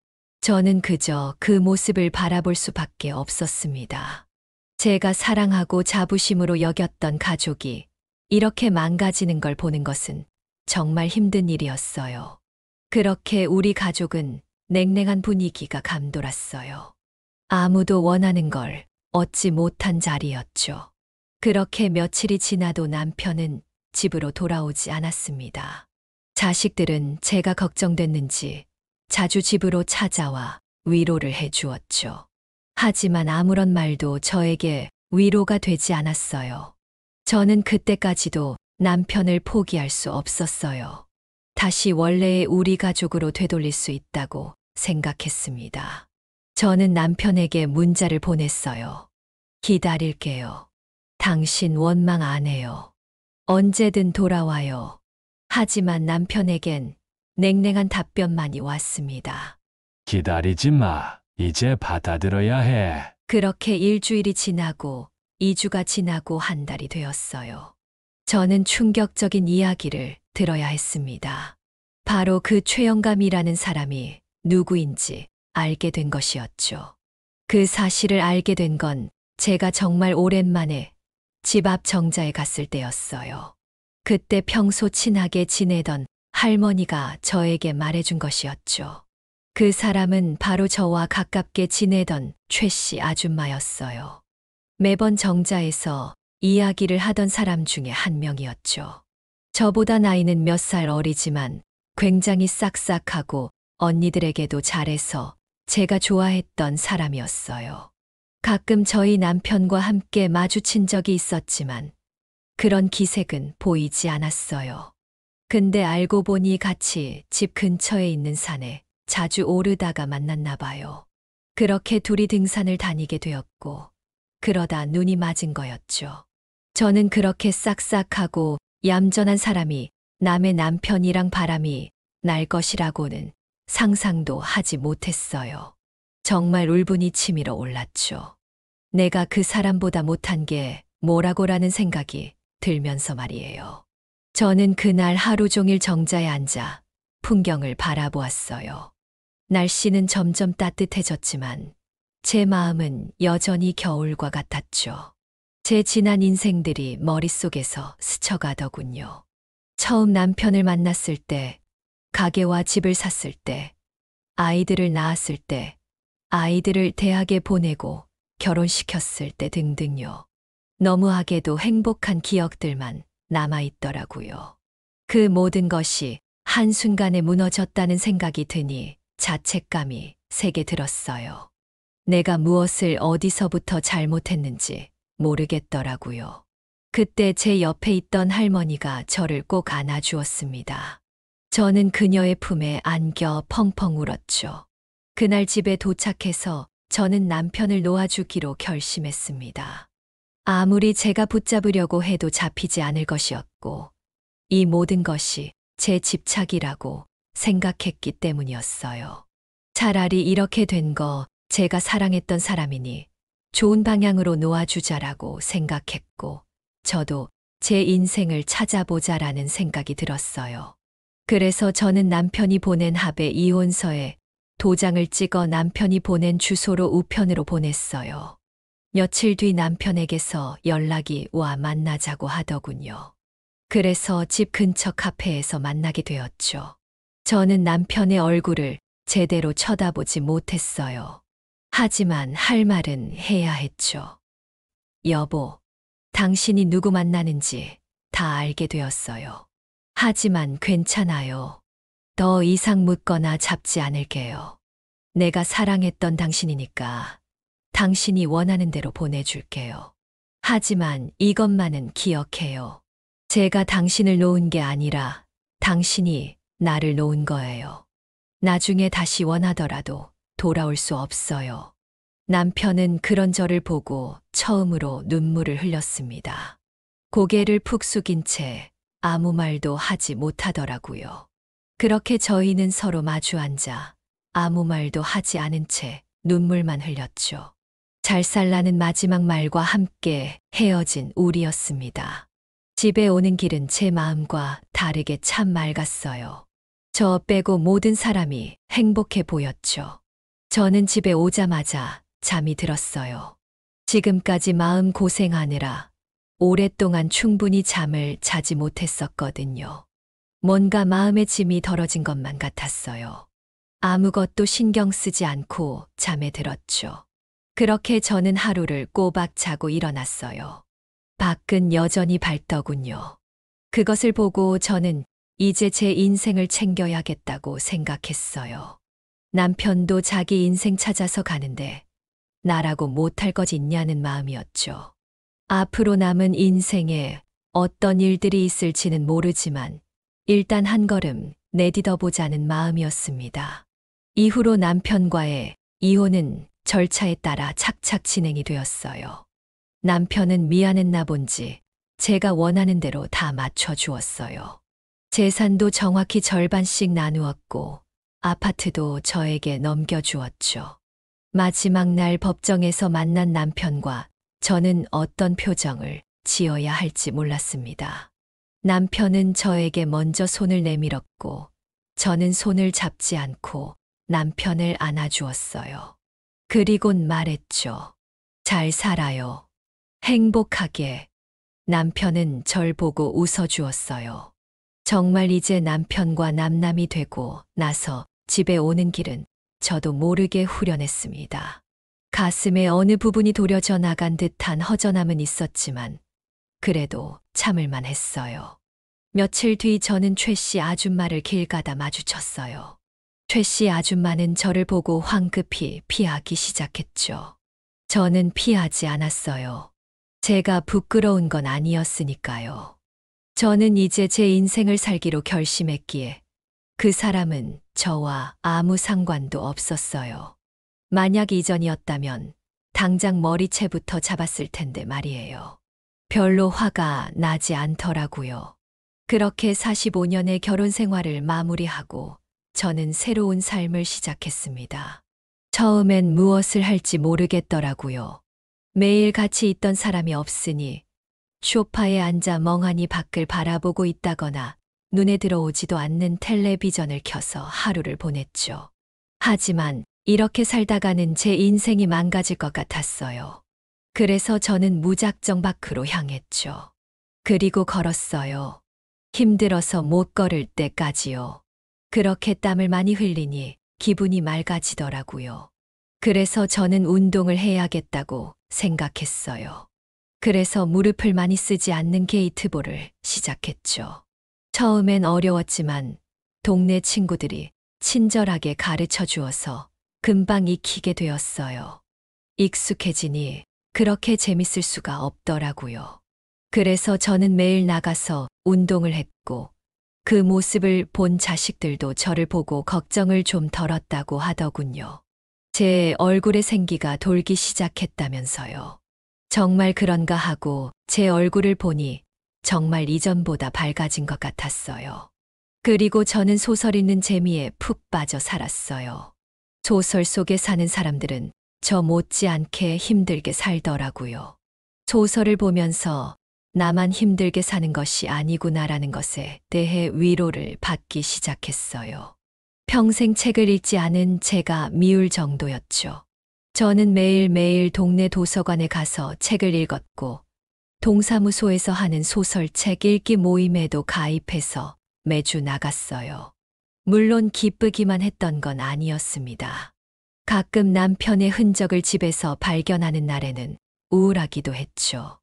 저는 그저 그 모습을 바라볼 수밖에 없었습니다. 제가 사랑하고 자부심으로 여겼던 가족이 이렇게 망가지는 걸 보는 것은 정말 힘든 일이었어요. 그렇게 우리 가족은 냉랭한 분위기가 감돌았어요. 아무도 원하는 걸 얻지 못한 자리였죠. 그렇게 며칠이 지나도 남편은 집으로 돌아오지 않았습니다. 자식들은 제가 걱정됐는지 자주 집으로 찾아와 위로를 해주었죠. 하지만 아무런 말도 저에게 위로가 되지 않았어요. 저는 그때까지도 남편을 포기할 수 없었어요. 다시 원래의 우리 가족으로 되돌릴 수 있다고 생각했습니다. 저는 남편에게 문자를 보냈어요. 기다릴게요. 당신 원망 안 해요. 언제든 돌아와요. 하지만 남편에겐 냉랭한 답변만이 왔습니다. 기다리지 마. 이제 받아들여야 해. 그렇게 일주일이 지나고 2주가 지나고 한 달이 되었어요. 저는 충격적인 이야기를 들어야 했습니다. 바로 그 최영감이라는 사람이 누구인지 알게 된 것이었죠. 그 사실을 알게 된 건 제가 정말 오랜만에 집 앞 정자에 갔을 때였어요. 그때 평소 친하게 지내던 할머니가 저에게 말해준 것이었죠. 그 사람은 바로 저와 가깝게 지내던 최 씨 아줌마였어요. 매번 정자에서 이야기를 하던 사람 중에 한 명이었죠. 저보다 나이는 몇 살 어리지만 굉장히 싹싹하고 언니들에게도 잘해서 제가 좋아했던 사람이었어요. 가끔 저희 남편과 함께 마주친 적이 있었지만 그런 기색은 보이지 않았어요. 근데 알고 보니 같이 집 근처에 있는 산에 자주 오르다가 만났나 봐요. 그렇게 둘이 등산을 다니게 되었고 그러다 눈이 맞은 거였죠. 저는 그렇게 싹싹하고 얌전한 사람이 남의 남편이랑 바람이 날 것이라고는 상상도 하지 못했어요. 정말 울분이 치밀어 올랐죠. 내가 그 사람보다 못한 게 뭐라고라는 생각이 들면서 말이에요. 저는 그날 하루 종일 정자에 앉아 풍경을 바라보았어요. 날씨는 점점 따뜻해졌지만 제 마음은 여전히 겨울과 같았죠. 제 지난 인생들이 머릿속에서 스쳐가더군요. 처음 남편을 만났을 때, 가게와 집을 샀을 때, 아이들을 낳았을 때, 아이들을 대학에 보내고 결혼시켰을 때 등등요. 너무하게도 행복한 기억들만 남아있더라고요. 그 모든 것이 한순간에 무너졌다는 생각이 드니 자책감이 세게 들었어요. 내가 무엇을 어디서부터 잘못했는지 모르겠더라고요. 그때 제 옆에 있던 할머니가 저를 꼭 안아주었습니다. 저는 그녀의 품에 안겨 펑펑 울었죠. 그날 집에 도착해서 저는 남편을 놓아주기로 결심했습니다. 아무리 제가 붙잡으려고 해도 잡히지 않을 것이었고, 이 모든 것이 제 집착이라고 생각했기 때문이었어요. 차라리 이렇게 된 거 제가 사랑했던 사람이니 좋은 방향으로 놓아주자라고 생각했고, 저도 제 인생을 찾아보자라는 생각이 들었어요. 그래서 저는 남편이 보낸 합의 이혼서에 도장을 찍어 남편이 보낸 주소로 우편으로 보냈어요. 며칠 뒤 남편에게서 연락이 와 만나자고 하더군요. 그래서 집 근처 카페에서 만나게 되었죠. 저는 남편의 얼굴을 제대로 쳐다보지 못했어요. 하지만 할 말은 해야 했죠. 여보, 당신이 누구 만나는지 다 알게 되었어요. 하지만 괜찮아요. 더 이상 묻거나 잡지 않을게요. 내가 사랑했던 당신이니까 당신이 원하는 대로 보내줄게요. 하지만 이것만은 기억해요. 제가 당신을 놓은 게 아니라 당신이 나를 놓은 거예요. 나중에 다시 원하더라도 돌아올 수 없어요. 남편은 그런 저를 보고 처음으로 눈물을 흘렸습니다. 고개를 푹 숙인 채 아무 말도 하지 못하더라고요. 그렇게 저희는 서로 마주 앉아 아무 말도 하지 않은 채 눈물만 흘렸죠. 잘 살라는 마지막 말과 함께 헤어진 우리였습니다. 집에 오는 길은 제 마음과 다르게 참 맑았어요. 저 빼고 모든 사람이 행복해 보였죠. 저는 집에 오자마자 잠이 들었어요. 지금까지 마음 고생하느라 오랫동안 충분히 잠을 자지 못했었거든요. 뭔가 마음의 짐이 덜어진 것만 같았어요. 아무것도 신경 쓰지 않고 잠에 들었죠. 그렇게 저는 하루를 꼬박 자고 일어났어요. 밖은 여전히 밝더군요. 그것을 보고 저는 이제 제 인생을 챙겨야겠다고 생각했어요. 남편도 자기 인생 찾아서 가는데 나라고 못할 것 있냐는 마음이었죠. 앞으로 남은 인생에 어떤 일들이 있을지는 모르지만 일단 한 걸음 내디뎌 보자는 마음이었습니다. 이후로 남편과의 이혼은 절차에 따라 착착 진행이 되었어요. 남편은 미안했나 본지 제가 원하는 대로 다 맞춰주었어요. 재산도 정확히 절반씩 나누었고 아파트도 저에게 넘겨주었죠. 마지막 날 법정에서 만난 남편과 저는 어떤 표정을 지어야 할지 몰랐습니다. 남편은 저에게 먼저 손을 내밀었고 저는 손을 잡지 않고 남편을 안아주었어요. 그리곤 말했죠. 잘 살아요. 행복하게. 남편은 절 보고 웃어주었어요. 정말 이제 남편과 남남이 되고 나서 집에 오는 길은 저도 모르게 후련했습니다. 가슴에 어느 부분이 도려져 나간 듯한 허전함은 있었지만 그래도 참을만 했어요. 며칠 뒤 저는 최 씨 아줌마를 길 가다 마주쳤어요. 최 씨 아줌마는 저를 보고 황급히 피하기 시작했죠. 저는 피하지 않았어요. 제가 부끄러운 건 아니었으니까요. 저는 이제 제 인생을 살기로 결심했기에 그 사람은 저와 아무 상관도 없었어요. 만약 이전이었다면 당장 머리채부터 잡았을 텐데 말이에요. 별로 화가 나지 않더라고요. 그렇게 45년의 결혼 생활을 마무리하고 저는 새로운 삶을 시작했습니다. 처음엔 무엇을 할지 모르겠더라고요. 매일 같이 있던 사람이 없으니 소파에 앉아 멍하니 밖을 바라보고 있다거나 눈에 들어오지도 않는 텔레비전을 켜서 하루를 보냈죠. 하지만 이렇게 살다가는 제 인생이 망가질 것 같았어요. 그래서 저는 무작정 밖으로 향했죠. 그리고 걸었어요. 힘들어서 못 걸을 때까지요. 그렇게 땀을 많이 흘리니 기분이 맑아지더라고요. 그래서 저는 운동을 해야겠다고 생각했어요. 그래서 무릎을 많이 쓰지 않는 게이트볼을 시작했죠. 처음엔 어려웠지만 동네 친구들이 친절하게 가르쳐 주어서 금방 익히게 되었어요. 익숙해지니 그렇게 재밌을 수가 없더라고요. 그래서 저는 매일 나가서 운동을 했고 그 모습을 본 자식들도 저를 보고 걱정을 좀 덜었다고 하더군요. 제 얼굴에 생기가 돌기 시작했다면서요. 정말 그런가 하고 제 얼굴을 보니 정말 이전보다 밝아진 것 같았어요. 그리고 저는 소설 읽는 재미에 푹 빠져 살았어요. 소설 속에 사는 사람들은 저 못지않게 힘들게 살더라고요. 소설을 보면서 나만 힘들게 사는 것이 아니구나라는 것에 대해 위로를 받기 시작했어요. 평생 책을 읽지 않은 제가 미울 정도였죠. 저는 매일매일 동네 도서관에 가서 책을 읽었고 동사무소에서 하는 소설책 읽기 모임에도 가입해서 매주 나갔어요. 물론 기쁘기만 했던 건 아니었습니다. 가끔 남편의 흔적을 집에서 발견하는 날에는 우울하기도 했죠.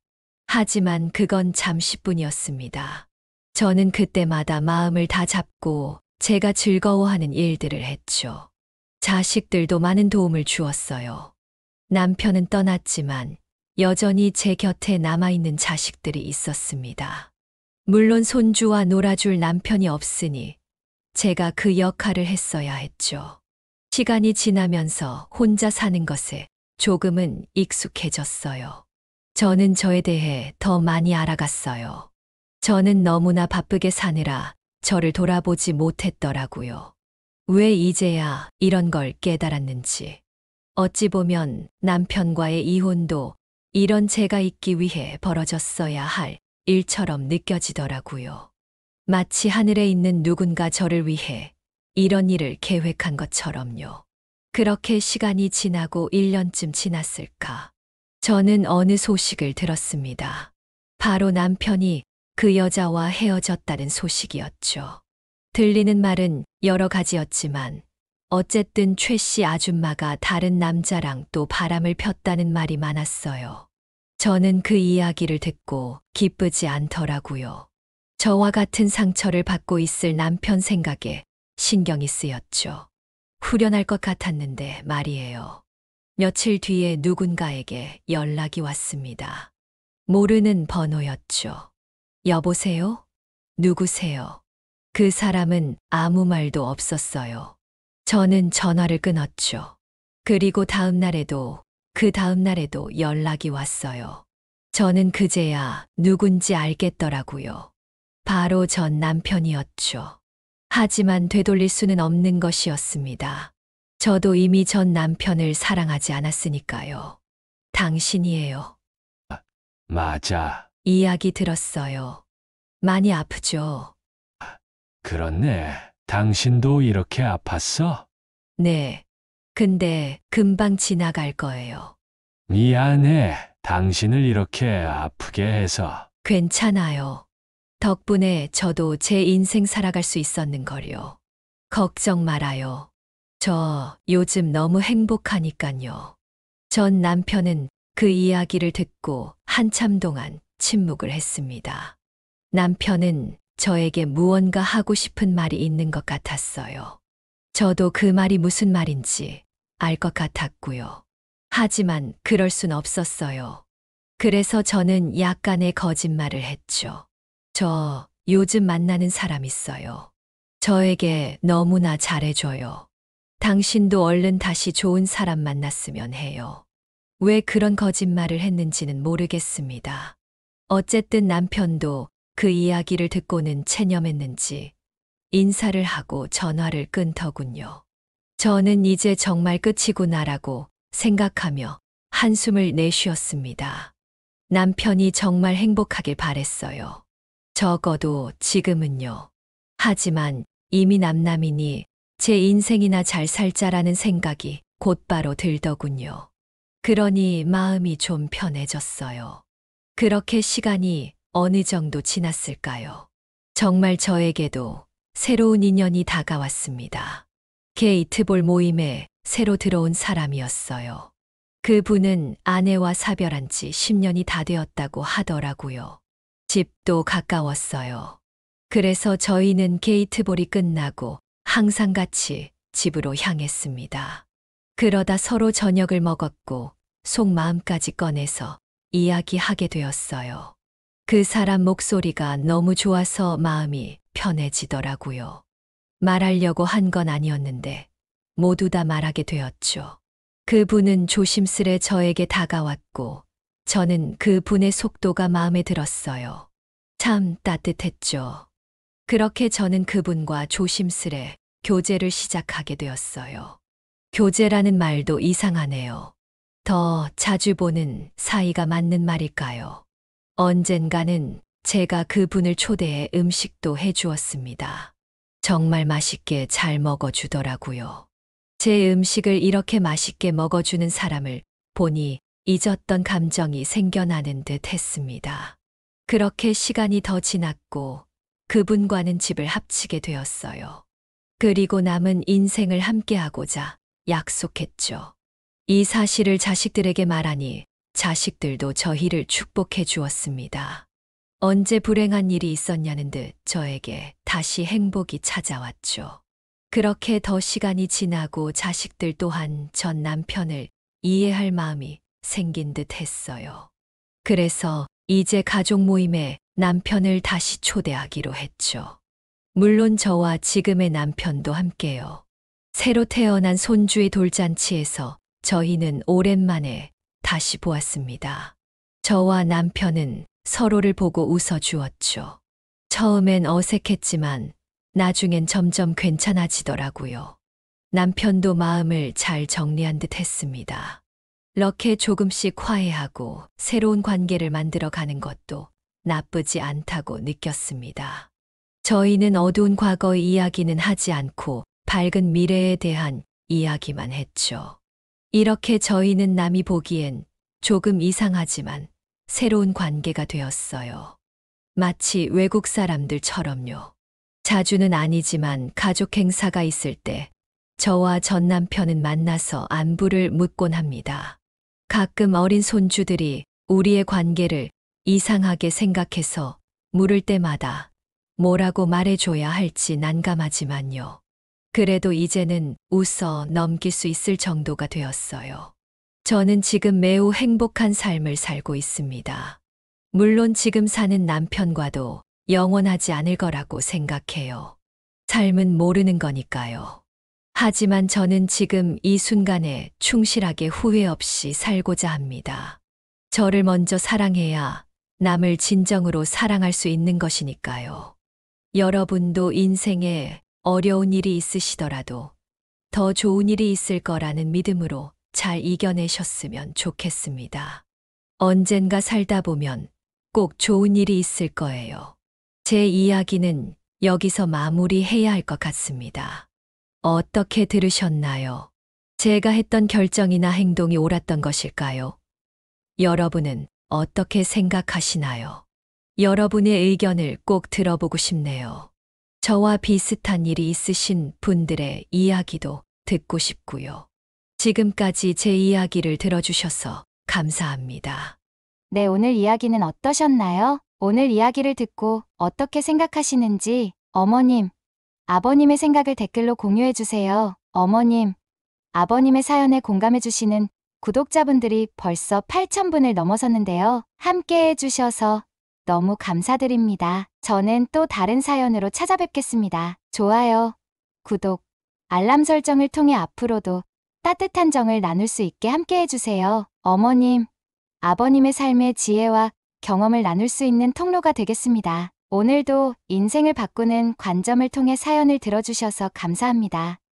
하지만 그건 잠시뿐이었습니다. 저는 그때마다 마음을 다 잡고 제가 즐거워하는 일들을 했죠. 자식들도 많은 도움을 주었어요. 남편은 떠났지만 여전히 제 곁에 남아있는 자식들이 있었습니다. 물론 손주와 놀아줄 남편이 없으니 제가 그 역할을 했어야 했죠. 시간이 지나면서 혼자 사는 것에 조금은 익숙해졌어요. 저는 저에 대해 더 많이 알아갔어요. 저는 너무나 바쁘게 사느라 저를 돌아보지 못했더라고요. 왜 이제야 이런 걸 깨달았는지. 어찌 보면 남편과의 이혼도 이런 제가 있기 위해 벌어졌어야 할 일처럼 느껴지더라고요. 마치 하늘에 있는 누군가 저를 위해 이런 일을 계획한 것처럼요. 그렇게 시간이 지나고 1년쯤 지났을까. 저는 어느 소식을 들었습니다. 바로 남편이 그 여자와 헤어졌다는 소식이었죠. 들리는 말은 여러 가지였지만 어쨌든 최 씨 아줌마가 다른 남자랑 또 바람을 폈다는 말이 많았어요. 저는 그 이야기를 듣고 기쁘지 않더라고요. 저와 같은 상처를 받고 있을 남편 생각에 신경이 쓰였죠. 후련할 것 같았는데 말이에요. 며칠 뒤에 누군가에게 연락이 왔습니다. 모르는 번호였죠. 여보세요? 누구세요? 그 사람은 아무 말도 없었어요. 저는 전화를 끊었죠. 그리고 그 다음 날에도 연락이 왔어요. 저는 그제야 누군지 알겠더라고요. 바로 전 남편이었죠. 하지만 되돌릴 수는 없는 것이었습니다. 저도 이미 전 남편을 사랑하지 않았으니까요. 당신이에요. 맞아. 이야기 들었어요. 많이 아프죠? 그렇네. 당신도 이렇게 아팠어? 네. 근데 금방 지나갈 거예요. 미안해. 당신을 이렇게 아프게 해서. 괜찮아요. 덕분에 저도 제 인생 살아갈 수 있었는걸요. 걱정 말아요. 저 요즘 너무 행복하니깐요. 전 남편은 그 이야기를 듣고 한참 동안 침묵을 했습니다. 남편은 저에게 무언가 하고 싶은 말이 있는 것 같았어요. 저도 그 말이 무슨 말인지 알 것 같았고요. 하지만 그럴 순 없었어요. 그래서 저는 약간의 거짓말을 했죠. 저 요즘 만나는 사람 있어요. 저에게 너무나 잘해줘요. 당신도 얼른 다시 좋은 사람 만났으면 해요. 왜 그런 거짓말을 했는지는 모르겠습니다. 어쨌든 남편도 그 이야기를 듣고는 체념했는지 인사를 하고 전화를 끊더군요. 저는 이제 정말 끝이구나라고 생각하며 한숨을 내쉬었습니다. 남편이 정말 행복하길 바랬어요. 적어도 지금은요. 하지만 이미 남남이니 제 인생이나 잘 살자라는 생각이 곧바로 들더군요. 그러니 마음이 좀 편해졌어요. 그렇게 시간이 어느 정도 지났을까요? 정말 저에게도 새로운 인연이 다가왔습니다. 게이트볼 모임에 새로 들어온 사람이었어요. 그분은 아내와 사별한 지 10년이 다 되었다고 하더라고요. 집도 가까웠어요. 그래서 저희는 게이트볼이 끝나고 항상 같이 집으로 향했습니다. 그러다 서로 저녁을 먹었고 속마음까지 꺼내서 이야기하게 되었어요. 그 사람 목소리가 너무 좋아서 마음이 편해지더라고요. 말하려고 한 건 아니었는데 모두 다 말하게 되었죠. 그분은 조심스레 저에게 다가왔고 저는 그분의 속도가 마음에 들었어요. 참 따뜻했죠. 그렇게 저는 그분과 조심스레 교제를 시작하게 되었어요. 교제라는 말도 이상하네요. 더 자주 보는 사이가 맞는 말일까요? 언젠가는 제가 그분을 초대해 음식도 해주었습니다. 정말 맛있게 잘 먹어주더라고요. 제 음식을 이렇게 맛있게 먹어주는 사람을 보니 잊었던 감정이 생겨나는 듯 했습니다. 그렇게 시간이 더 지났고 그분과는 집을 합치게 되었어요. 그리고 남은 인생을 함께하고자 약속했죠. 이 사실을 자식들에게 말하니 자식들도 저희를 축복해 주었습니다. 언제 불행한 일이 있었냐는 듯 저에게 다시 행복이 찾아왔죠. 그렇게 더 시간이 지나고 자식들 또한 전 남편을 이해할 마음이 생긴 듯 했어요. 그래서 이제 가족 모임에 남편을 다시 초대하기로 했죠. 물론 저와 지금의 남편도 함께요. 새로 태어난 손주의 돌잔치에서 저희는 오랜만에 다시 보았습니다. 저와 남편은 서로를 보고 웃어주었죠. 처음엔 어색했지만 나중엔 점점 괜찮아지더라고요. 남편도 마음을 잘 정리한 듯 했습니다. 이렇게 조금씩 화해하고 새로운 관계를 만들어 가는 것도 나쁘지 않다고 느꼈습니다. 저희는 어두운 과거의 이야기는 하지 않고 밝은 미래에 대한 이야기만 했죠. 이렇게 저희는 남이 보기엔 조금 이상하지만 새로운 관계가 되었어요. 마치 외국 사람들처럼요. 자주는 아니지만 가족 행사가 있을 때 저와 전 남편은 만나서 안부를 묻곤 합니다. 가끔 어린 손주들이 우리의 관계를 이상하게 생각해서 물을 때마다 뭐라고 말해줘야 할지 난감하지만요. 그래도 이제는 웃어 넘길 수 있을 정도가 되었어요. 저는 지금 매우 행복한 삶을 살고 있습니다. 물론 지금 사는 남편과도 영원하지 않을 거라고 생각해요. 삶은 모르는 거니까요. 하지만 저는 지금 이 순간에 충실하게 후회 없이 살고자 합니다. 저를 먼저 사랑해야 남을 진정으로 사랑할 수 있는 것이니까요. 여러분도 인생에 어려운 일이 있으시더라도 더 좋은 일이 있을 거라는 믿음으로 잘 이겨내셨으면 좋겠습니다. 언젠가 살다 보면 꼭 좋은 일이 있을 거예요. 제 이야기는 여기서 마무리해야 할 것 같습니다. 어떻게 들으셨나요? 제가 했던 결정이나 행동이 옳았던 것일까요? 여러분은 어떻게 생각하시나요? 여러분의 의견을 꼭 들어보고 싶네요. 저와 비슷한 일이 있으신 분들의 이야기도 듣고 싶고요. 지금까지 제 이야기를 들어주셔서 감사합니다. 네, 오늘 이야기는 어떠셨나요? 오늘 이야기를 듣고 어떻게 생각하시는지 어머님, 아버님의 생각을 댓글로 공유해주세요. 어머님, 아버님의 사연에 공감해주시는 구독자분들이 벌써 8,000분을 넘어섰는데요. 함께 해주셔서 너무 감사드립니다. 저는 또 다른 사연으로 찾아뵙겠습니다. 좋아요, 구독, 알람 설정을 통해 앞으로도 따뜻한 정을 나눌 수 있게 함께 해주세요. 어머님, 아버님의 삶의 지혜와 경험을 나눌 수 있는 통로가 되겠습니다. 오늘도 인생을 바꾸는 관점을 통해 사연을 들어주셔서 감사합니다.